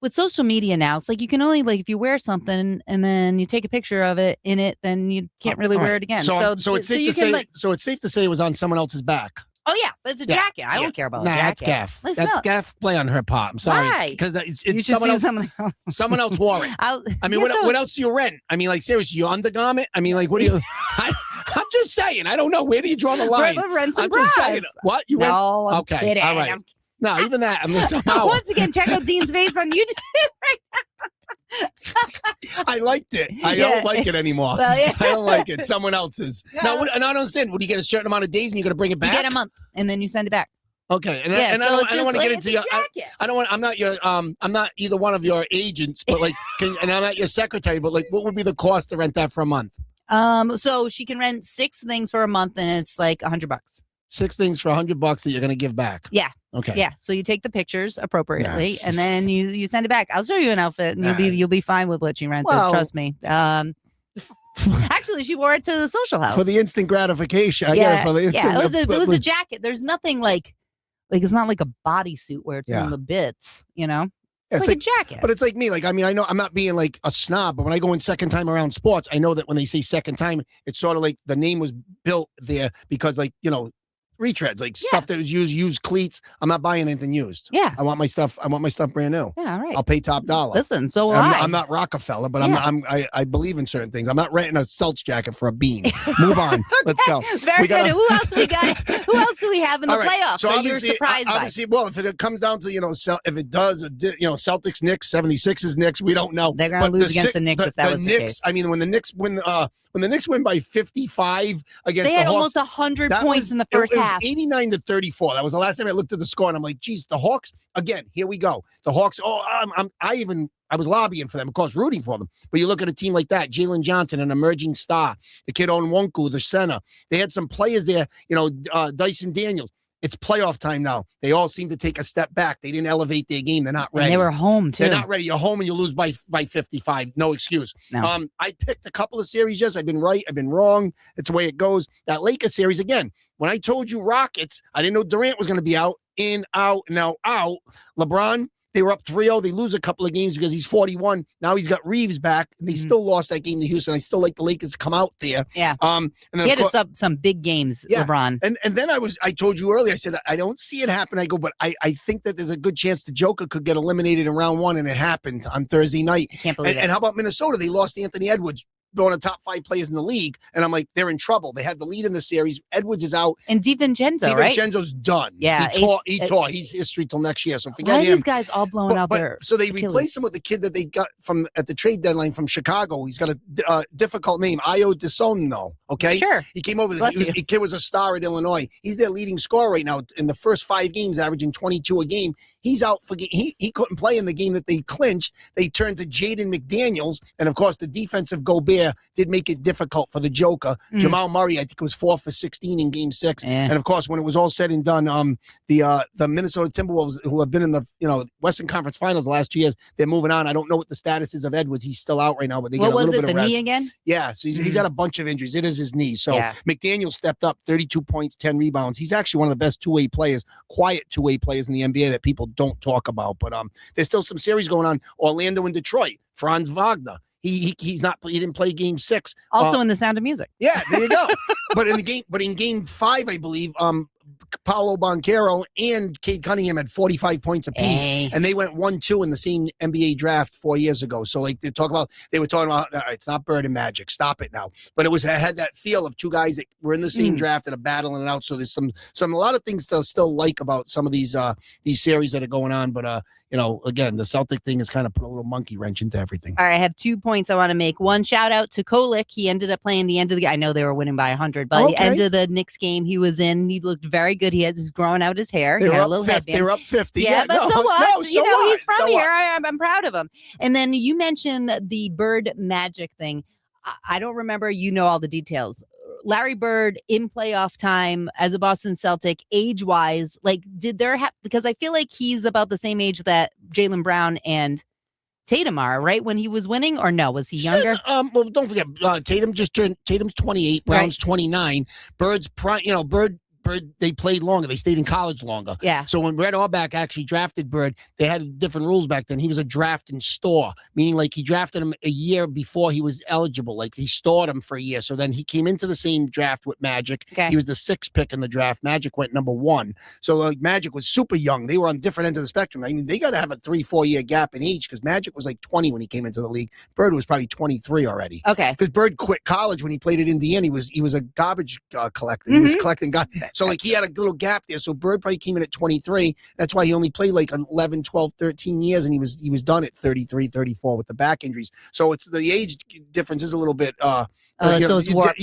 with social media now, it's like you can only like if you wear something and then you take a picture of it in it, then you can't really wear it again. So it's safe to say. So it's safe to say it was on someone else's back. Oh yeah, but it's a jacket. I don't care about the jacket. That's gaff. That's gaff play on her part. I'm sorry, because it's someone else wore it. I mean, what else do you rent? I mean, like seriously, you undergarment? I mean, like what do you? I'm just saying. I don't know. Where do you draw the line? Rent some bras. What you rent? No, I'm okay, kidding. all right. No, even that. I'm somehow. Once again, check out Dean's face on YouTube. I liked it. I don't like it anymore. Well, I don't like it. Someone else's. Now, and I don't understand. Would you get a certain amount of days and you got to bring it back? You get a month and then you send it back. Okay, and Yeah, I so don't want to get into your. jacket. I don't want. I'm not your. I'm not either one of your agents, but like, and I'm not your secretary. But like, what would be the cost to rent that for a month? So she can rent 6 things for a month, and it's like $100. 6 things for $100 that you're going to give back. Yeah. Okay. Yeah. So you take the pictures appropriately, Yeah, and then you send it back. I'll show you an outfit, and you'll be fine with what she rented. Well, trust me. Actually, she wore it to the social house for the instant gratification. I get it for the instant. Yeah, it was a jacket. There's nothing like it's not like a bodysuit where it's in the bits, you know. It's like a jacket. But it's like me. Like, I mean, I know I'm not being like a snob, but when I go in second time around sports, I know that when they say second time, it's sort of like the name was built there because, like, you know, retreads, like stuff that was used cleats. I'm not buying anything used. Yeah. I want my stuff brand new. Yeah, all right. I'll pay top dollar. Listen, so I'm not Rockefeller, but I believe in certain things. I'm not renting a Celtics jacket for a bean. Move on. Let's go. Very good. Who else we got? Who else do we have in the playoffs? So you're surprised obviously, well, if it comes down to, you know, if it does, you know, Celtics, Knicks, 76ers, Knicks, we don't know. They're going to lose against the Knicks if that was the case. I mean, when the Knicks win by 55 against they had the Hawks, almost 100 points in the first half. It was 89-34. That was the last time I looked at the score, and I'm like, geez, the Hawks again. Here we go. The Hawks. Oh, I was lobbying for them, of course, rooting for them. But you look at a team like that, Jalen Johnson, an emerging star, the kid Onwunku, the center. They had some players there, you know, Dyson Daniels. It's playoff time now. They all seem to take a step back. They didn't elevate their game. They're not ready. And they were home, too. They're not ready. You're home and you lose by 55. No excuse. No. I picked a couple of series. Yes, I've been right. I've been wrong. It's the way it goes. That Lakers series, again, when I told you Rockets, I didn't know Durant was going to be out, in, out, now out. LeBron, they were up 3-0. They lose a couple of games because he's 41. Now he's got Reeves back, and they still lost that game to Houston. I still like the Lakers to come out there. Yeah. And then he had some big games, LeBron. And then I told you earlier, I said, I don't see it happen. I go, but I think that there's a good chance the Joker could get eliminated in round 1, and it happened on Thursday night. I can't believe it. And how about Minnesota? They lost Anthony Edwards, one of the top 5 players in the league. And I'm like, they're in trouble. They had the lead in the series. Edwards is out. And DiVincenzo, right? DiVincenzo's done. Yeah. He tore. He's history till next year. So forget him. him. These guys all blowing out their So they Achilles. replaced him with the kid that they got at the trade deadline from Chicago. He's got a difficult name. Io DeSono, though. Okay? Sure. He came over. The kid was a star at Illinois. He's their leading scorer right now. In the first 5 games, averaging 22 a game. He's out for he couldn't play in the game that they clinched. They turned to Jaden McDaniels, and of course the defensive Gobert did make it difficult for the Joker. Jamal Murray, I think, was 4 for 16 in Game 6, and of course when it was all said and done, the Minnesota Timberwolves, who have been in the Western Conference Finals the last 2 years, they're moving on. I don't know what the status is of Edwards. He's still out right now, but they get a little bit of rest. Knee again? Yeah, so he's had a bunch of injuries. It is his knee. So McDaniel stepped up, 32 points, 10 rebounds. He's actually one of the best two-way players, quiet two-way players in the NBA that people don't talk about. But there's still some series going on. Orlando and Detroit. Franz Wagner. He didn't play Game 6. Also in The Sound of Music. Yeah, there you go. But in Game 5, I believe, Paolo Banchero and Cade Cunningham had 45 points apiece, and they went 1-2 in the same NBA draft 4 years ago. So like they were talking about, all right, it's not Bird and Magic, stop it now. But it had that feel of 2 guys that were in the same draft and are battling it out. So there's a lot of things to still like about some of these series that are going on. But again, the Celtic thing has kind of put a little monkey wrench into everything. All right, I have 2 points I want to make. One, shout out to Kolick. He ended up playing the end of the game. I know they were winning by 100, but the end of the Knicks game, he was in. He looked very good. He's growing out his hair. He had a little headband. They were up 50. Yeah, but so what? No, so what? He's from here. I'm proud of him. And then you mentioned the Bird Magic thing. I don't remember. You know all the details. Larry Bird in playoff time as a Boston Celtic, age-wise, like, did there because I feel like he's about the same age that Jaylen Brown and Tatum are, right? When he was winning, or no? Was he younger? Well, don't forget, Tatum's 28, Brown's 29. Bird's Bird, they played longer. They stayed in college longer. Yeah. So when Red Auerbach actually drafted Bird, they had different rules back then. He was a draft and store, meaning like he drafted him a year before he was eligible. Like he stored him for a year. So then he came into the same draft with Magic. Okay. He was the 6th pick in the draft. Magic went number 1. So like Magic was super young. They were on different ends of the spectrum. I mean, they got to have a 3-4 year gap in age because Magic was like 20 when he came into the league. Bird was probably 23 already. Okay. Because Bird quit college when he played at Indiana. He was a garbage collector. He was collecting garbage. So like he had a little gap there. So Bird probably came in at 23. That's why he only played like 11, 12, 13 years, and he was done at 33, 34 with the back injuries. So it's the age difference is a little bit so it's warped.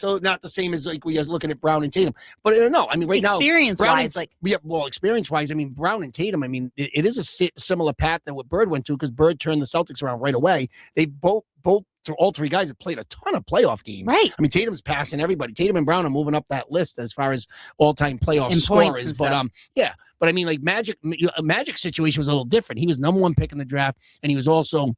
So not the same as like we are looking at Brown and Tatum. But no, I mean right now experience-wise, experience-wise, I mean Brown and Tatum. I mean it is a similar path that what Bird went to because Bird turned the Celtics around right away. They both. All three guys have played a ton of playoff games. Right. I mean, Tatum's passing everybody. Tatum and Brown are moving up that list as far as all-time playoff scorers. But but I mean, like Magic's situation was a little different. He was number one pick in the draft, and he was also,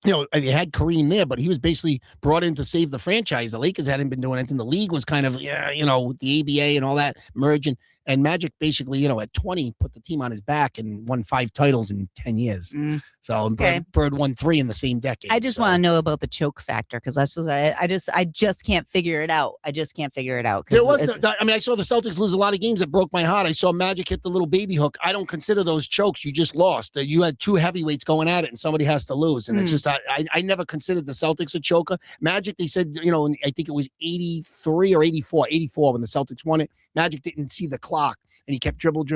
they had Kareem there, but he was basically brought in to save the franchise. The Lakers hadn't been doing anything. The league was kind of, with the ABA and all that merging. And Magic basically, at 20, put the team on his back and won 5 titles in 10 years. So Bird won 3 in the same decade. I just want to know about the choke factor because I just can't figure it out. I can't figure it out. I saw the Celtics lose a lot of games that broke my heart. I saw Magic hit the little baby hook. I don't consider those chokes. You just lost. You had 2 heavyweights going at it, and somebody has to lose. And it's just I never considered the Celtics a choker. Magic, they said, I think it was 83 or 84 when the Celtics won it. Magic didn't see the clock, and he kept dribble.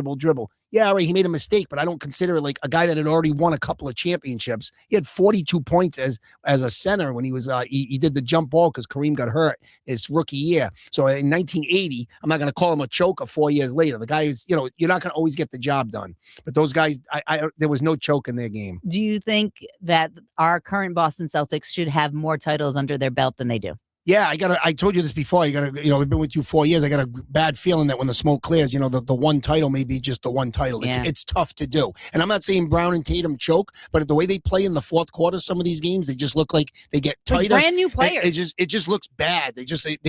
Yeah, all right, he made a mistake, but I don't consider it like a guy that had already won a couple of championships. He had 42 points as a center when he was he did the jump ball because Kareem got hurt his rookie year. So in 1980, I'm not going to call him a choker 4 years later. The guy is, you're not going to always get the job done. But those guys, there was no choke in their game. Do you think that our current Boston Celtics should have more titles under their belt than they do? Yeah, I told you this before. We've been with you 4 years. I got a bad feeling that when the smoke clears, the one title may be just the one title. It's tough to do. And I'm not saying Brown and Tatum choke, but the way they play in the fourth quarter, some of these games, they just look like they get tighter. Like brand new players. It just looks bad. They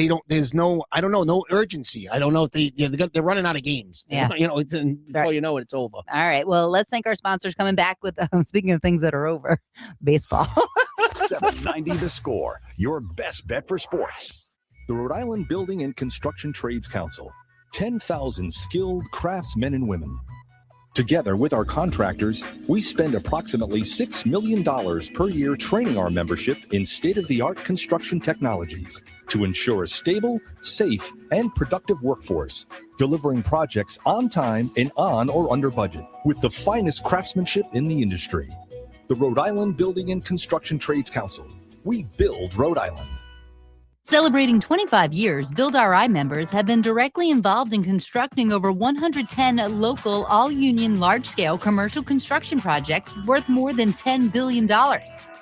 don't, there's no, I don't know, no urgency. I don't know if they're running out of games. Yeah. Before you know it, it's over. All right. Well, let's thank our sponsors coming back with, speaking of things that are over, baseball. 790 The Score, your best bet for sports. The Rhode Island Building and Construction Trades Council. 10,000 skilled craftsmen and women. Together with our contractors, we spend approximately $6 million per year training our membership in state-of-the-art construction technologies to ensure a stable, safe, and productive workforce, delivering projects on time and on or under budget with the finest craftsmanship in the industry. The Rhode Island Building and Construction Trades Council. We build Rhode Island. Celebrating 25 years, Build RI members have been directly involved in constructing over 110 local, all-union, large-scale commercial construction projects worth more than $10 billion,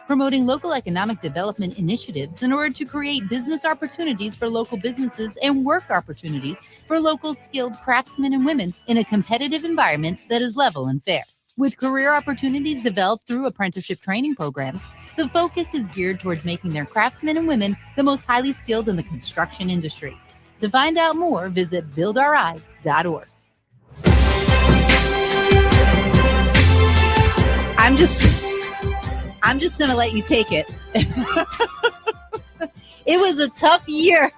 promoting local economic development initiatives in order to create business opportunities for local businesses and work opportunities for local skilled craftsmen and women in a competitive environment that is level and fair. With career opportunities developed through apprenticeship training programs, the focus is geared towards making their craftsmen and women the most highly skilled in the construction industry. To find out more, visit buildri.org. I'm just going to let you take it. It was a tough year,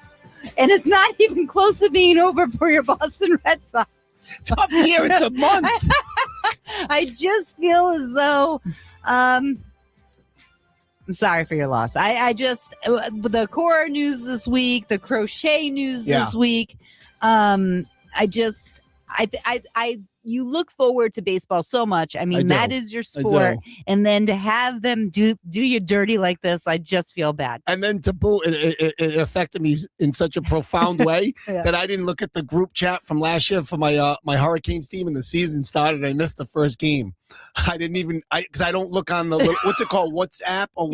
and it's not even close to being over for your Boston Red Sox. Tough year, it's a month. I just feel as though I'm sorry for your loss. I just the core news this week, the crochet news this week. You look forward to baseball so much. I mean, that is your sport. And then to have them do you dirty like this, I just feel bad. And then to boot, it affected me in such a profound way that I didn't look at the group chat from last year for my my Hurricanes team, and the season started. I missed the first game. I didn't even, because I don't look on the little, what's it called, WhatsApp or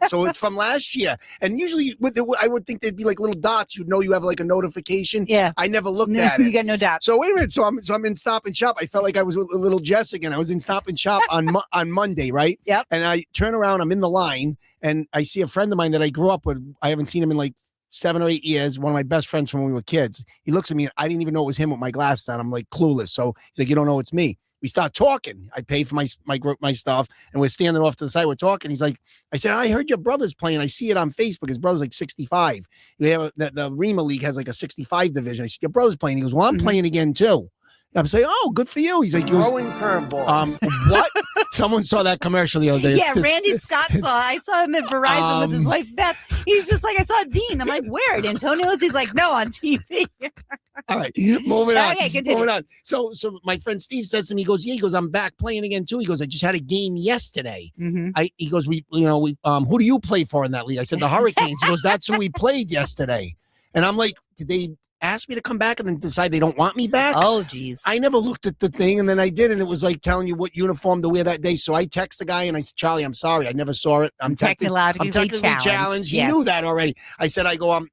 so it's from last year, and usually I would think there'd be like little dots. You'd know you have like a notification. Yeah, I never looked at it. You got no dots. So wait a minute. So I'm in Stop and Shop. I felt like I was with little Jess again. I was in Stop and Shop on Monday, right? Yep. And I turn around. I'm in the line, and I see a friend of mine that I grew up with. I haven't seen him in like 7 or 8 years. One of my best friends from when we were kids. He looks at me, and I didn't even know it was him with my glasses on. I'm like clueless. So he's like, "You don't know it's me." We start talking. I pay for my stuff, and we're standing off to the side. We're talking. He's like, I said, I heard your brother's playing. I see it on Facebook. His brother's like 65. They have the Rema League has like a 65 division. I said, your brother's playing. He goes, well, I'm playing again too. I'm saying, oh, good for you. He's like, Throwing curveball. What? Someone saw that commercial the other day. Yeah, Randy Scott saw. I saw him at Verizon with his wife Beth. He's just like, I saw Dean. I'm like, where? At Antonio's? He's like, no, on TV. All right, moving on. Okay, continue. Moving on. So my friend Steve says to me, he goes, I'm back playing again too. He goes, I just had a game yesterday. Mm-hmm. He goes, who do you play for in that league? I said, the Hurricanes. He goes, that's who we played yesterday. And I'm like, did they ask me to come back and then decide they don't want me back? Oh, geez. I never looked at the thing, and then I did, and it was like telling you what uniform to wear that day. So I text the guy, and I said, Charlie, I'm sorry. I never saw it. I'm technically challenged. He knew that already. I said, I would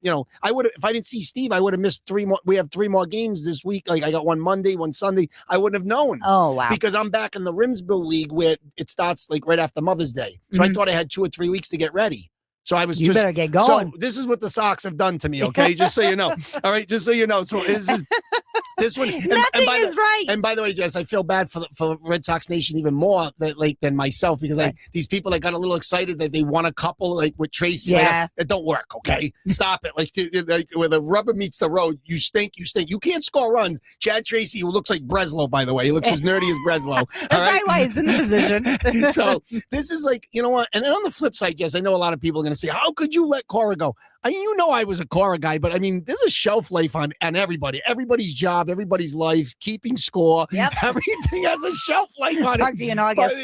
have, if I didn't see Steve, I would have missed 3 more. We have 3 more games this week. Like I got one Monday, one Sunday. I wouldn't have known. Oh, wow. Because I'm back in the Rimsville League where it starts like right after Mother's Day. So I thought I had 2 or 3 weeks to get ready. So I was you better get going. So this is what the Sox have done to me, okay? Just so you know. All right, just so you know. So this one. Nothing is right. And by the way, Jess, I feel bad for Red Sox Nation even more than myself because these people that got a little excited that they won a couple like with Tracy. Yeah. It don't work, okay? Stop it. Like when the rubber meets the road, you stink. You can't score runs. Chad Tracy, who looks like Breslow, by the way. He looks as nerdy as Breslow. That's right? Why he's in the position. So this is like, you know what? And then on the flip side, Jess, I know a lot of people are going to say, how could you let Cora go? I mean, I was a Cora guy, but I mean, there's a shelf life on everybody. Everybody's job, everybody's life, keeping score. Yep. Everything has a shelf life on it. Talk to you in August.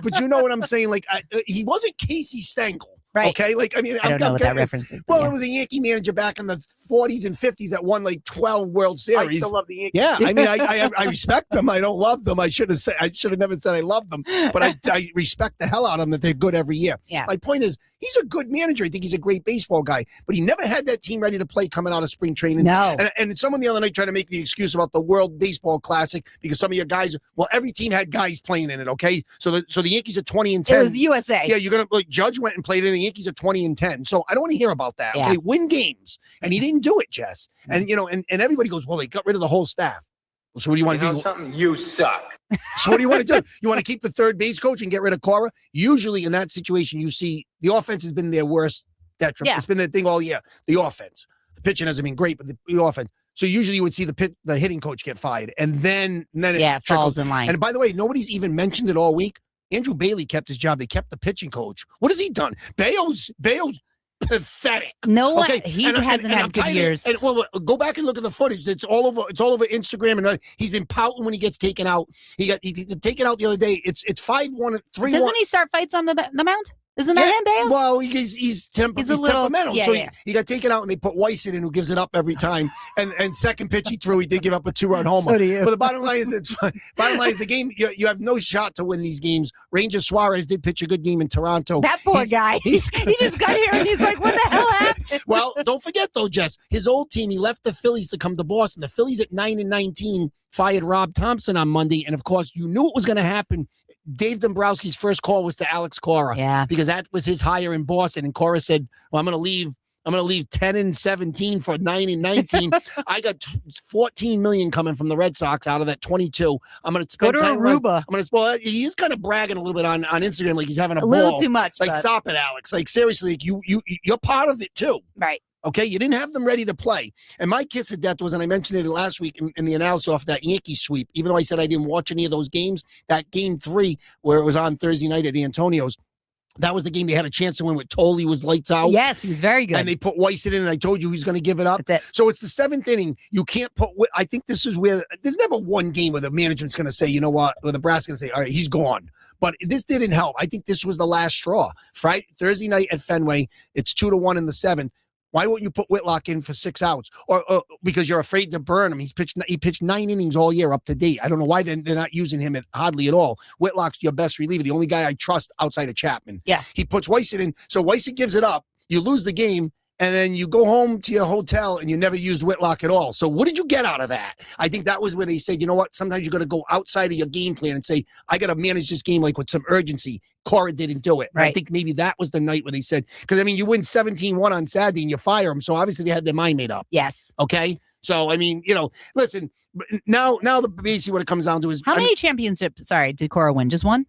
But you know what I'm saying? Like, he wasn't Casey Stengel. Right. Okay. Like, I mean, I don't know what that reference is. Well, it was a Yankee manager back in the 40s and 50s that won like 12 World Series. I still love the Yankees. Yeah. I mean, I respect them. I don't love them. I should have never said I love them, but I respect the hell out of them that they're good every year. Yeah. My point is, he's a good manager. I think he's a great baseball guy, but he never had that team ready to play coming out of spring training. No. And someone the other night tried to make the excuse about the World Baseball Classic because some of your guys, every team had guys playing in it. Okay. So the Yankees are 20-10. It was USA. Yeah. You're going to Judge went and played in the Yankees are 20-10. So I don't want to hear about that. Okay. Win games. And he didn't do it, Jess. And, and everybody goes, well, they got rid of the whole staff. So what do you want to do? Something? You suck. So what do you want to do? You want to keep the third base coach and get rid of Cora? Usually in that situation, you see the offense has been their worst detriment. Yeah. It's been their thing all year. The offense. The pitching hasn't been great, but the offense. So usually you would see the hitting coach get fired. And then it falls in line. And by the way, nobody's even mentioned it all week. Andrew Bailey kept his job. They kept the pitching coach. What has he done? Bale's pathetic. No one. Okay. He hasn't had good years. And go back and look at the footage. It's all over Instagram, and he's been pouting when he gets taken out. He got taken out the other day. It's 5-1, 3-1. Doesn't he start fights on the mound? Isn't that him, Bale? Well, he's temperamental. Yeah, so yeah. he got taken out, and they put Weiss in, who gives it up every time. And second pitch he threw, he did give up a 2-run homer. So do you. But the bottom line is, the game. You have no shot to win these games. Ranger Suarez did pitch a good game in Toronto. That poor guy. He just got here and he's like, what the hell happened? Well, don't forget though, Jess, his old team. He left the Phillies to come to Boston. The Phillies at 9-19 fired Rob Thompson on Monday, and of course, you knew it was going to happen. Dave Dombrowski's first call was to Alex Cora, because that was his hire in Boston. And Cora said, "Well, I'm going to leave 10-17 for 9-19. I got 14 million coming from the Red Sox out of that 22. I'm going to go to Aruba. Well, he is kind of bragging a little bit on Instagram, like he's having a little ball. too much. Like, stop it, Alex. Like, seriously, like you're part of it too, right? Okay, you didn't have them ready to play. And my kiss of death was, and I mentioned it last week in the analysis off that Yankee sweep, even though I said I didn't watch any of those games, that game 3 where it was on Thursday night at Antonio's, that was the game they had a chance to win with Tolley was lights out. Yes, he's very good. And they put Weiss in, and I told you he's going to give it up. That's it. So it's the 7th inning. You can't put, I think this is where, there's never one game where the management's going to say, you know what, or the brass going to say, all right, he's gone. But this didn't help. I think this was the last straw. Thursday night at Fenway, it's 2-1 in the 7th. Why wouldn't you put Whitlock in for 6 outs? Or because you're afraid to burn him. He pitched 9 innings all year up to date. I don't know why they're not using him hardly at all. Whitlock's your best reliever, the only guy I trust outside of Chapman. Yeah. He puts Weiss in. So Weiss gives it up. You lose the game. And then you go home to your hotel and you never used Whitlock at all. So what did you get out of that? I think that was where they said, you know what? Sometimes you got to go outside of your game plan and say, I got to manage this game like with some urgency. Cora didn't do it. Right. I think maybe that was the night where they said, because I mean, you win 17-1 on Saturday and you fire them. So obviously they had their mind made up. Yes. Okay. So, I mean, listen, now basically what it comes down to is how many championships, did Cora win? Just one?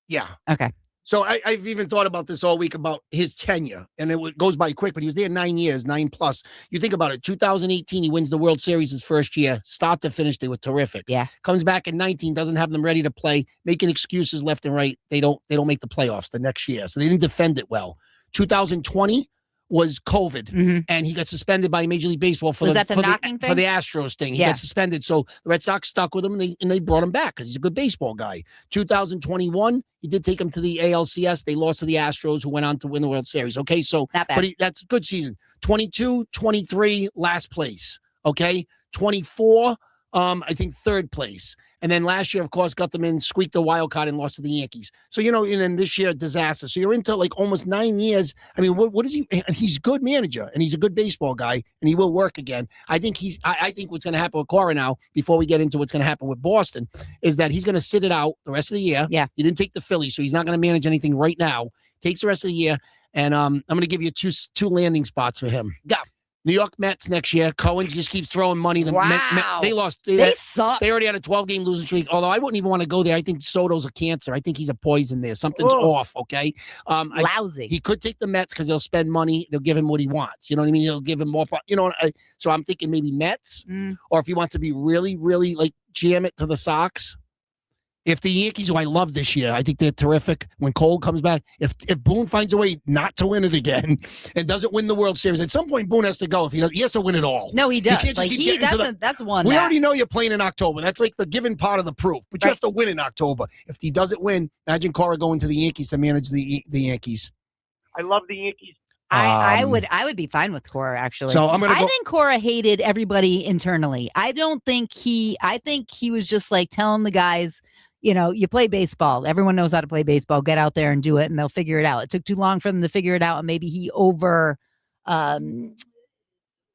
Yeah. Okay. So I've even thought about this all week about his tenure, and goes by quick, but he was there 9 years, 9+. You think about it, 2018, he wins the World Series his first year. Start to finish, they were terrific. Yeah. Comes back in 19, doesn't have them ready to play, making excuses left and right. They don't make the playoffs the next year, so they didn't defend it well. 2020 was COVID, and he got suspended by Major League Baseball for the Astros thing. He got suspended, so the Red Sox stuck with him, and they brought him back because he's a good baseball guy. 2021, he did take him to the ALCS. They lost to the Astros, who went on to win the World Series. Okay, so that's a good season. 22, 23, last place. Okay, 24. I think third place. And then last year, of course, got them in, squeaked the wild card and lost to the Yankees. So, and then this year, disaster. So you're into like almost 9 years. I mean, what is he? He's a good manager and he's a good baseball guy and he will work again. I think I think what's going to happen with Cora now, before we get into what's going to happen with Boston, is that he's going to sit it out the rest of the year. Yeah. He didn't take the Phillies, so he's not going to manage anything right now. Takes the rest of the year. And I'm going to give you two landing spots for him. Go. New York Mets next year. Cohen just keeps throwing money. They lost. They suck. They already had a 12-game losing streak. Although I wouldn't even want to go there. I think Soto's a cancer. I think he's a poison there. Something's off. Okay. Lousy. He could take the Mets because they'll spend money. They'll give him what he wants. You know what I mean? They'll give him more. So I'm thinking maybe Mets, or if he wants to be really, really like jam it to the Sox. If the Yankees, who I love this year, I think they're terrific. When Cole comes back, if Boone finds a way not to win it again and doesn't win the World Series, at some point Boone has to go. If he has to win it all. No, he does. He can't just keep That's one. We already know you're playing in October. That's like the given part of the proof. But you have to win in October. If he doesn't win, imagine Cora going to the Yankees to manage the Yankees. I love the Yankees. I would be fine with Cora, actually. So I think Cora hated everybody internally. I think he was just like telling the guys, you play baseball. Everyone knows how to play baseball. Get out there and do it, and they'll figure it out. It took too long for them to figure it out, and maybe he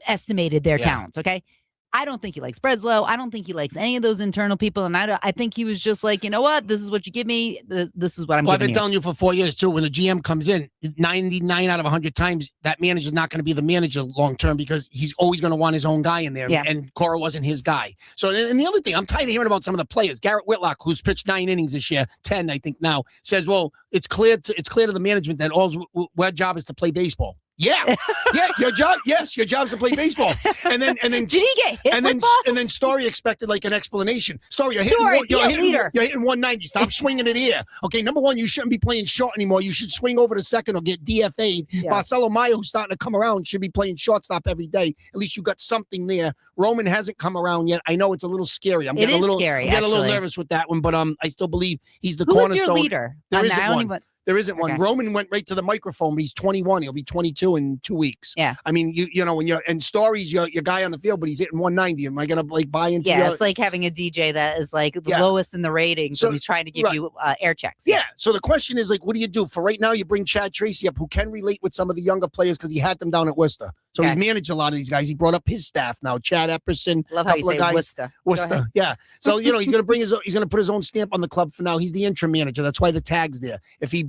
estimated their talents. Okay. I don't think he likes Breslow. I don't think he likes any of those internal people. And I think he was just like, you know what? This is what you give me. This is what I'm giving you. I've been telling you for 4 years, too. When a GM comes in, 99 out of 100 times, that manager's not going to be the manager long term because he's always going to want his own guy in there. Yeah. And Cora wasn't his guy. So, and the other thing, I'm tired of hearing about some of the players. Garrett Whitlock, who's pitched 9 innings this year, 10, I think now, says, well, it's clear to the management that our job is to play baseball. Yeah, your job. Yes, your job's to play baseball. And then did he get hit? And then Story expected like an explanation. Story, you're hitting 190. Stop swinging it here. Okay, number one, you shouldn't be playing short anymore. You should swing over to second or get DFA'd. Yeah. Marcelo Mayer, who's starting to come around, should be playing shortstop every day. At least you got something there. Roman hasn't come around yet. I know it's a little scary. I'm getting a little nervous with that one, but I still believe he's the cornerstone. Who's your leader? There isn't one. There isn't one. Roman went right to the microphone, but he's 21. He'll be 22 in 2 weeks. Yeah. I mean, when you're in Stories, your guy on the field, but he's hitting 190. Am I going to buy into it's like having a DJ that is like the lowest in the ratings. So he's trying to give you air checks. Yeah. So the question is what do you do? For right now, you bring Chad Tracy up, who can relate with some of the younger players because he had them down at Worcester. So he's managed a lot of these guys. He brought up his staff now. Chad Epperson. Love how you say Worcester. Worcester. Yeah. So, he's going to he's going to put his own stamp on the club for now. He's the interim manager. That's why the tag's there. If he,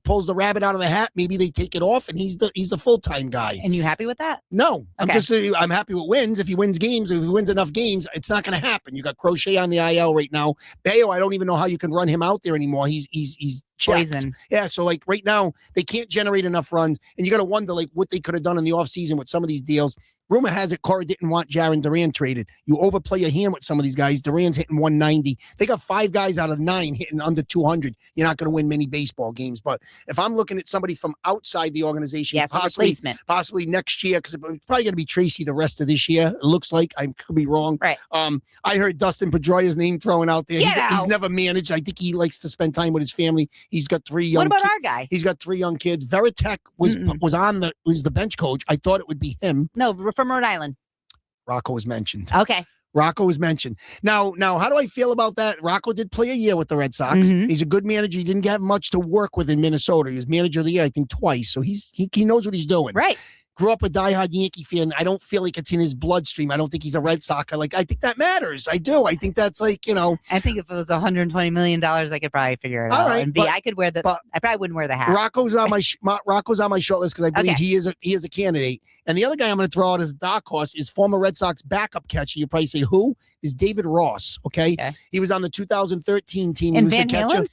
pulls the rabbit out of the hat, maybe they take it off and he's the full-time guy. And you happy with that? No. Okay. I'm happy with wins. If he wins games, if he wins enough games, it's not going to happen. You got Crochet on the IL right now. Bayo, I don't even know how you can run him out there anymore. He's poison. Yeah, so like right now they can't generate enough runs, and you got to wonder like what they could have done in the offseason with some of these deals. Rumor has it Cora didn't want Jarren Duran traded. You overplay your hand with some of these guys. Duran's hitting 190. They got 5 guys out of 9 hitting under 200. You're not going to win many baseball games. But if I'm looking at somebody from outside the organization, possibly next year, because it's probably going to be Tracy the rest of this year. It looks like. I could be wrong. Right. I heard Dustin Pedroia's name thrown out there. He's never managed. I think he likes to spend time with his family. He's got 3 young. What about our guy? He's got 3 young kids. Veritek was the bench coach. I thought it would be him. No, from Rhode Island. Rocco was mentioned. Okay. Rocco was mentioned. Now, how do I feel about that? Rocco did play a year with the Red Sox. Mm-hmm. He's a good manager. He didn't have much to work with in Minnesota. He was manager of the year, I think, twice. So he knows what he's doing. Right. grew up a diehard Yankee fan. I don't feel like it's in his bloodstream. I don't think he's a Red Sox. I think that matters. I do. I think that's like, I think if it was $120 million, I could probably figure it All out. right, And I could wear I probably wouldn't wear the hat. Rocco's on my short list because I believe Okay. he is a candidate. And the other guy I'm going to throw out as a dark horse is former Red Sox backup catcher. You probably say who is David Ross. Okay, he was on the 2013 team. He And was Van the catcher.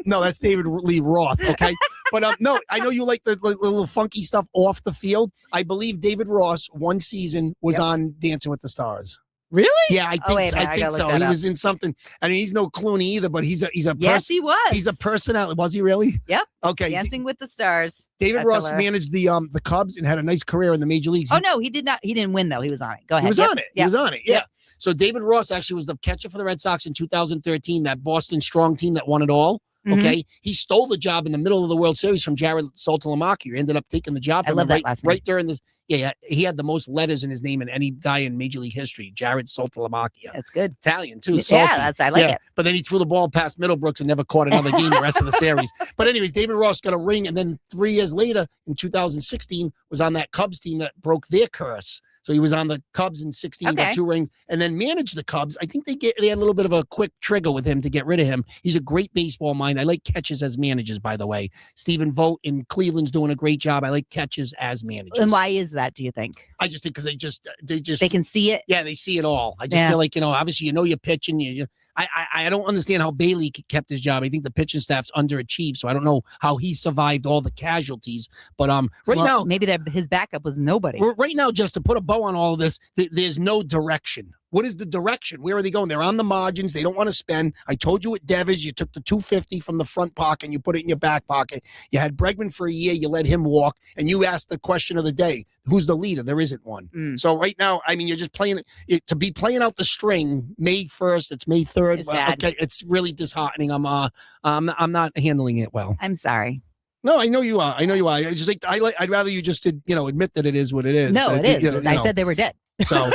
No, that's David Lee Roth. Okay, but no, I know you like the little funky stuff off the field. I believe David Ross one season was on Dancing with the Stars. Really? Yeah, I think wait a minute, I think gotta so. look that He up. was in something. I mean, he's no Clooney either, but he's a Yes, he was. He's a personality. Was he really? Yep. Okay. Dancing with the Stars. David That's Ross hilarious. managed the Cubs and had a nice career in the major leagues. Oh no, he did not. He didn't win though. He was on it. Go ahead. He was Yep. on it. He Yep. was on it. Yeah. Yep. So David Ross actually was the catcher for the Red Sox in 2013, that Boston strong team that won it all. Mhm. Okay. He stole the job in the middle of the World Series from Jared Saltalamacchia. He ended up taking the job I from love him that last name. right during this. Yeah, he had the most letters in his name in any guy in Major League history. Jared Saltalamacchia. That's good. Italian too. Salty. Yeah, I like it. But then he threw the ball past Middlebrooks and never caught another game the rest of the series. But anyways, David Ross got a ring, and then 3 years later, in 2016, was on that Cubs team that broke their curse. So he was on the Cubs in 16, got Okay. 2 rings, and then managed the Cubs. I think they had a little bit of a quick trigger with him to get rid of him. He's a great baseball mind. I like catches as managers, by the way. Stephen Vogt in Cleveland's doing a great job. I like catches as managers. And why is that? Do you think I just think because they just they can see it? yeah, they see it all. I just Yeah. feel like, obviously, you're pitching. I don't understand how Bailey kept his job. I think the pitching staff's underachieved, so I don't know how he survived all the casualties. But Well, maybe his backup was nobody. right now, just to put a bow on all of this, there's no direction. What is the direction? Where are they going? They're on the margins. They don't want to spend. I told you at Devers, you took the $250 from the front pocket and you put it in your back pocket. You had Bregman for a year. You let him walk, and you asked the question of the day: who's the leader? There isn't one. So right now, I mean, you're just playing to be playing out the string. May 1st, it's May 3rd. It's bad. Okay, it's really disheartening. I'm not handling it well. I'm sorry. No, I know you are. I just I'd rather you just admit that it is what it is. No, it is. I said they were dead. so.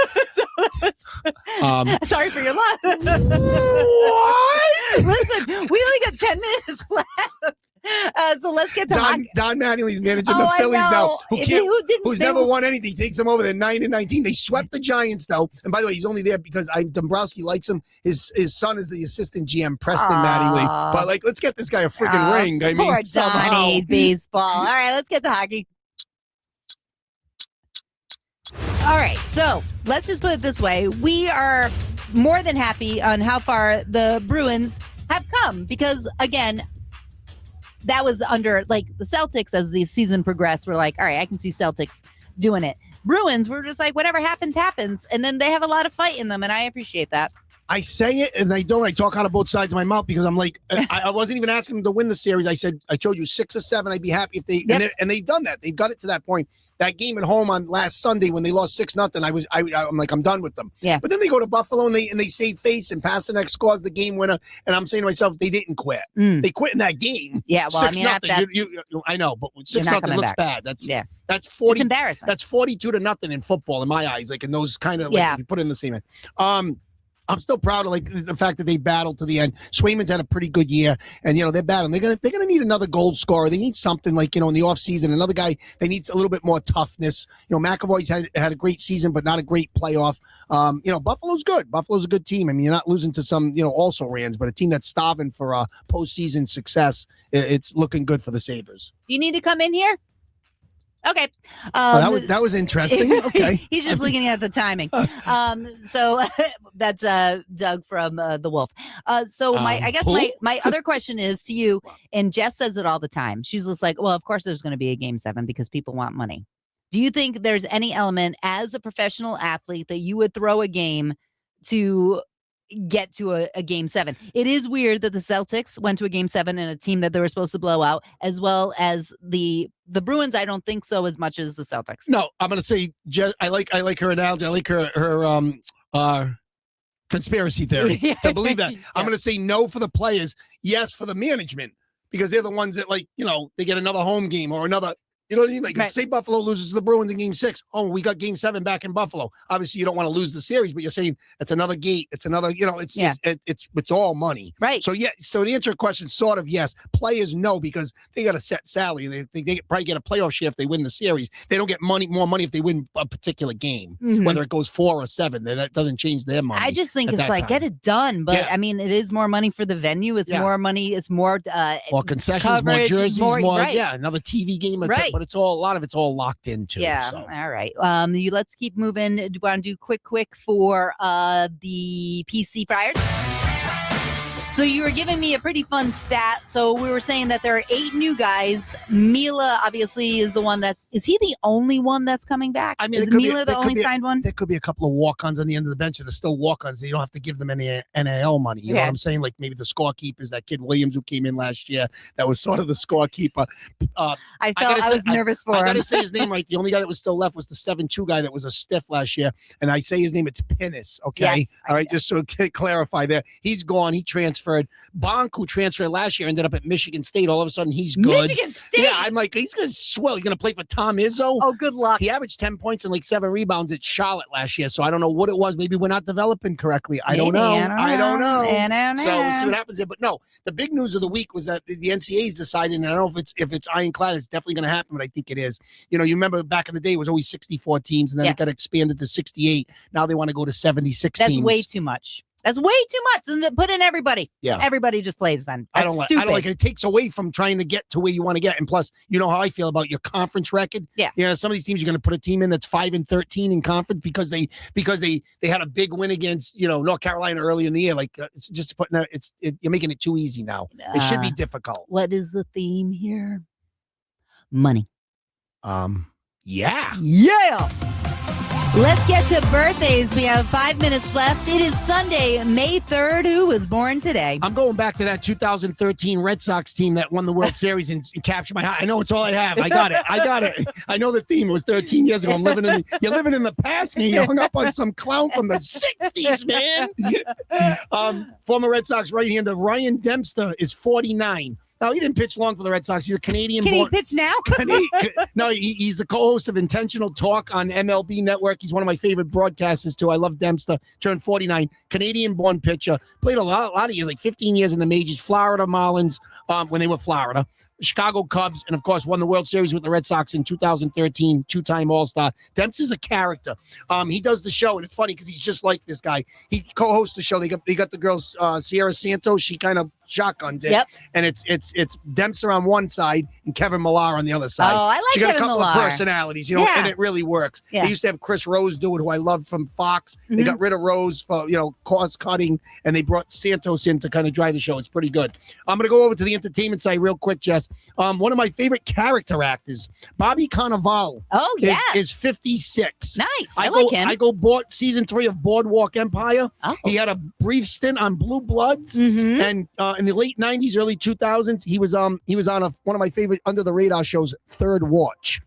Sorry for your loss. What? Listen, we only got 10 minutes left. So let's get to hockey. Don Mattingly's managing Oh, the I Phillies now. know. Who's never won anything? He takes them over. They're 9-19. They swept the Giants though. And by the way, he's only there because Dombrowski likes him. His son is the assistant GM, Preston Mattingly. But let's get this guy a freaking ring. I mean, poor somehow. Donnie, baseball. All right, let's get to hockey. All right, so let's just put it this way. We are more than happy on how far the Bruins have come because, again, that was under, the Celtics as the season progressed. We're like, all right, I can see Celtics doing it. Bruins, we're just like, whatever happens, happens. And then they have a lot of fight in them, and I appreciate that. I say it and I don't. I talk out of both sides of my mouth because I'm like, I wasn't even asking them to win the series. I said, I told you 6 or 7. I'd be happy if they, and they've done that. They've got it to that point. That game at home on last Sunday when they lost 6-0, I'm like, I'm done with them. Yeah. But then they go to Buffalo and they save face and Pasternak scores the game winner. And I'm saying to myself, they didn't quit. They quit in that game. Yeah, well, 6-0. I know, but 6-0 looks bad. That's 40. It's embarrassing. That's 42-0 in football in my eyes. Like in those kind of if you put it in the same. I'm still proud of the fact that they battled to the end. Swayman's had a pretty good year, and they're battling. They're gonna need another goal scorer. They need something in the offseason. Another guy. They need a little bit more toughness. McAvoy's had a great season, but not a great playoff. Buffalo's good. Buffalo's a good team. I mean, you're not losing to some also rans, but a team that's starving for postseason success. It's looking good for the Sabres. You need to come in here. Okay. That was interesting. Okay. He's just looking at the timing. So that's Doug from The Wolf. My other question is to you, and Jess says it all the time. She's just like, well, of course there's going to be a game 7 because people want money. Do you think there's any element as a professional athlete that you would throw a game to get to a game 7? It is weird that the Celtics went to a game 7 in a team that they were supposed to blow out, as well as the Bruins. I don't think so as much as the Celtics. No, I'm going to say I like her analogy. I like her conspiracy theory to believe that. I'm going to say no for the players, yes for the management, because they're the ones that they get another home game or another You know what I mean? Like, Right. if, say Buffalo loses to the Bruins in Game 6. Oh, we got Game 7 back in Buffalo. Obviously, you don't want to lose the series, but you're saying it's another gate. It's another. It's it's all money. Right. So yeah. So to answer your question, sort of yes. Players no, because they got a set salary. They probably get a playoff share if they win the series. They don't get more money if they win a particular game, whether it goes 4 or 7. Then that doesn't change their money. I just think at it's that like time. get it done, but Yeah. I mean, it is more money for the venue. It's more money. It's more more concessions, more coverage, jerseys, more right. another TV game. Right. But it's all a lot of it's all locked into. Yeah. So. All right. Let's keep moving. Do you want to do quick for the PC Friars? So you were giving me a pretty fun stat. So we were saying that there are 8 new guys. Mila obviously is the one is he the only one that's coming back? I mean, is Mila the only signed one? There could be a couple of walk-ons on the end of the bench that are still walk-ons. You don't have to give them any NIL money. You know what I'm saying? Like maybe the scorekeepers, that kid Williams who came in last year, that was sort of the scorekeeper. I was nervous for him. I got to say his name right. The only guy that was still left was the 7-2 guy that was a stiff last year. And I say his name, it's Pinnis, okay? Yes, all right, just so to clarify there. He's gone. He transferred. Bonk, who transferred last year, ended up at Michigan State. All of a sudden, he's good. Michigan State? Yeah, I'm like, he's going to swell. He's going to play for Tom Izzo. Oh, good luck. He averaged 10 points and like 7 rebounds at Charlotte last year. So I don't know what it was. Maybe we're not developing correctly. I don't know. I don't know. So we'll see what happens there. But no, the big news of the week was that the NCAA's decided, and I don't know if it's ironclad, it's definitely going to happen, but I think it is. You know, you remember back in the day, it was always 64 teams, and then it got expanded to 68. Now they want to go to 76 teams. That's way too much. That's way too much. And put in everybody. Yeah. Everybody just plays then. I don't like it. It takes away from trying to get to where you want to get. And plus, you know how I feel about your conference record. Yeah. You know, some of these teams, you're going to put a team in that's 5-13 in conference because they had a big win against, North Carolina early in the year. Like it's just putting you're making it too easy now. It should be difficult. What is the theme here? Money. Yeah. Yeah. Let's get to birthdays. We have 5 minutes left. It is Sunday, May 3rd. Who was born today? I'm going back to that 2013 Red Sox team that won the World Series and captured my heart. I know it's all I have. I got it. I know the theme. It was 13 years ago. You're living in the past, man. You hung up on some clown from the 60s, man. Former Red Sox right-hander Ryan Dempster is 49. No, he didn't pitch long for the Red Sox. He's a Canadian. Can he pitch now? No, he's the co-host of Intentional Talk on MLB Network. He's one of my favorite broadcasters, too. I love Dempster. Turned 49. Canadian-born pitcher. Played a lot of years, like 15 years in the majors. Florida Marlins when they were Florida. Chicago Cubs, and of course won the World Series with the Red Sox in 2013, 2-time All-Star. Dempster's a character. He does the show, and it's funny because he's just like this guy. He co-hosts the show. They got the girls Sierra Santos. She kind of shotguns it. Yep. And it's Dempster on one side and Kevin Millar on the other side. Oh, I like she got Kevin a couple Millar. of personalities, and it really works. Yeah. They used to have Chris Rose do it, who I loved from Fox. They got rid of Rose for cost cutting, and they brought Santos in to kind of drive the show. It's pretty good. I'm going to go over to the entertainment side real quick, Jess. One of my favorite character actors, Bobby Cannavale. Oh, yes. Is 56. Nice. I like him. I go season 3 of Boardwalk Empire. Oh. He had a brief stint on Blue Bloods, Mm-hmm. and in the late 90s, early 2000s, he was on one of my favorite under the radar shows, Third Watch.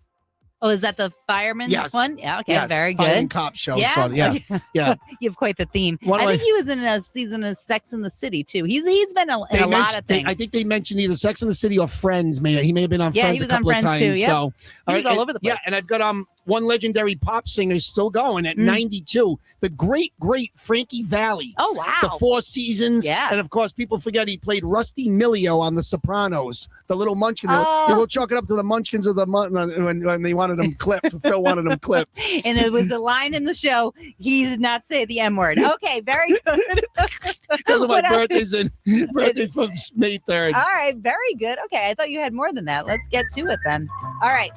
Oh, is that the fireman one? Yeah, okay, yes. very Fire good. and cop show. Yeah, Sort of. Yeah. You have quite the theme. One of I think my- he was in a season of Sex in the City too. He's been in a lot of things. I think they mentioned either Sex and the City or Friends. He may have been on Yeah, Friends he was a couple on of Friends times. too, yep. So He was all over the place. Yeah, and I've got one legendary pop singer is still going at 92. The great Frankie Valli. Oh wow. The Four Seasons. Yeah. And of course, people forget he played Rusty Milio on The Sopranos, the little munchkin. Oh. They will chalk it up to the munchkins of the when they wanted him clipped. Phil wanted him clipped. And it was a line in the show. He did not say the M word. Okay, very good. Because of my What else? birthday's from May 3rd. All right, very good. Okay, I thought you had more than that. Let's get to it then. All right.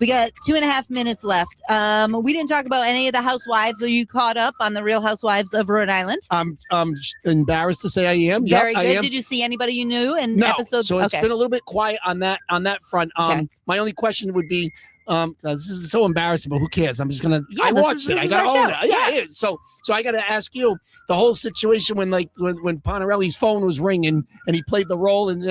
We got 2.5 minutes left. We didn't talk about any of the housewives. Are you caught up on the Real Housewives of Rhode Island? I'm embarrassed to say I am. Very Yep, good. I am. Did you see anybody you knew in No, episodes? so it's been a little bit quiet on that front. Okay. My only question would be, this is so embarrassing, but who cares? I'm just gonna. Yeah, I this watched is- it. this I is got to our own show. it. Yeah, Yeah. it is. So I got to ask you the whole situation when Ponarelli's phone was ringing and he played the role, and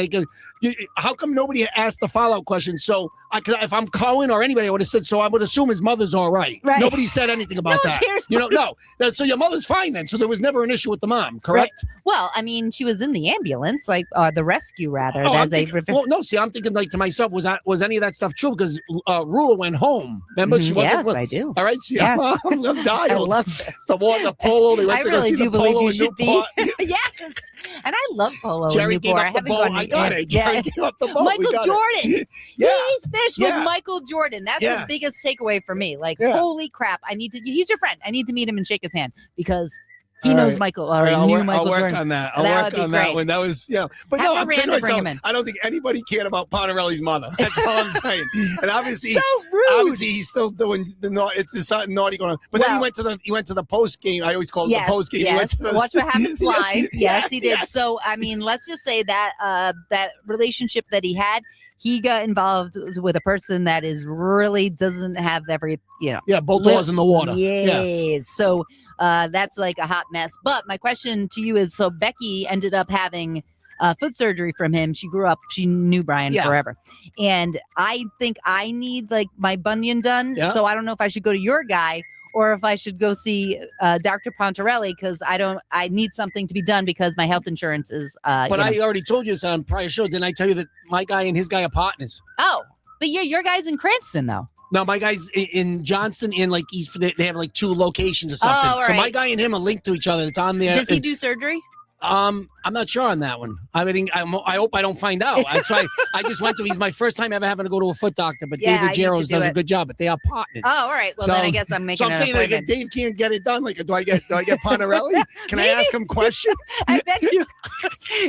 how come nobody asked the follow-up question? So if I'm Cohen or anybody, I would have said so. I would assume his mother's all right. Right. Nobody said anything about that. No. So your mother's fine then. So there was never an issue with the mom, correct? Right. Well, I mean, she was in the ambulance, like the rescue, rather. I'm thinking like to myself, was any of that stuff true? Because Rula went home. Remember, she wasn't. Yes, I do. All right, see, Yes. I'm dialed. I love this. The polo. They went I to really go see do the believe polo you in should be. Newport. Yes. And I love polo Jerry in gave Newport. up the boat. I got it. Jerry gave up the boat. Michael Jordan. Yeah. He's fish with Michael Jordan. That's the biggest takeaway for me. Like, holy crap. He's your friend. I need to meet him and shake his hand because he knows Michael. Or I'll knew work, Michael I'll work Jordan. on that. That I'll would work be on great. that one. That was, But Have no, a I'm saying to Miranda bring myself, him in. I don't think anybody cared about Pontarelli's mother. That's all I'm saying. And obviously, So rude. obviously, he's still doing it's something naughty going on. But then he went to the post game. I always call it the post game. Yes. He went to the, Watch What Happens Live. Yes, he did. Yes. So, I mean, let's just say that that relationship that he had, he got involved with a person that is really doesn't have both laws in the water. Yes. So that's like a hot mess. But my question to you is, so Becky ended up having foot surgery from him. She knew Brian forever. And I think I need like my bunion done. Yeah. So I don't know if I should go to your guy or if I should go see Dr. Pontarelli, because I need something to be done because my health insurance is. But I already told you this on prior show. Didn't I tell you that my guy and his guy are partners? Oh, but your guy's in Cranston though. No, my guy's in Johnson, in like they have like 2 locations or something. Oh, so my right. guy and him are linked to each other. It's on there. Does he do surgery? I'm not sure on that one. I hope I don't find out. That's why I just went to. He's my first time ever having to go to a foot doctor. But David Jaros does a good job. But they are partners. Oh, all right. Well, then I guess I'm making. So I'm saying like, if Dave can't get it done, like, do I get Pontarelli? Can I ask him questions? I bet you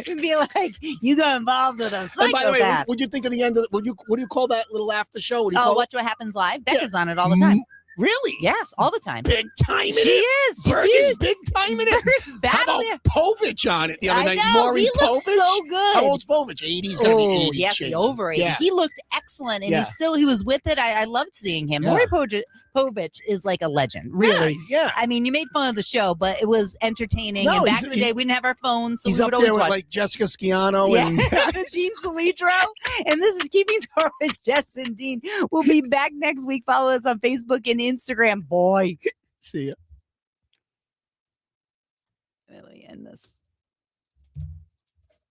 would be like, you got involved with a psychopath. And by the way, would you think of the end of? What do you call that little after show? Watch What Happens Live. Becca's on it all the time. Really? Yes, all the time. Big time in she it. is. She's Berg huge. is big time in it. Berg's bad. How about Povich on it the other night? Know. Maury He Povich. looked so good. How old's Povich? 80's gonna be 80. Yes, change. over 80. Yeah. He looked excellent, and he was with it. I loved seeing him. Maury Povich is like a legend, really. Yeah. I mean, you made fun of the show, but it was entertaining. No, and back in the day, we didn't have our phones, so he's we up would always there with watch. like Jessica Sciano and Dean Solitro. And this is Keeping Score with Jess and Dean. We'll be back next week. Follow us on Facebook and Instagram. Boy. See ya. Really end this.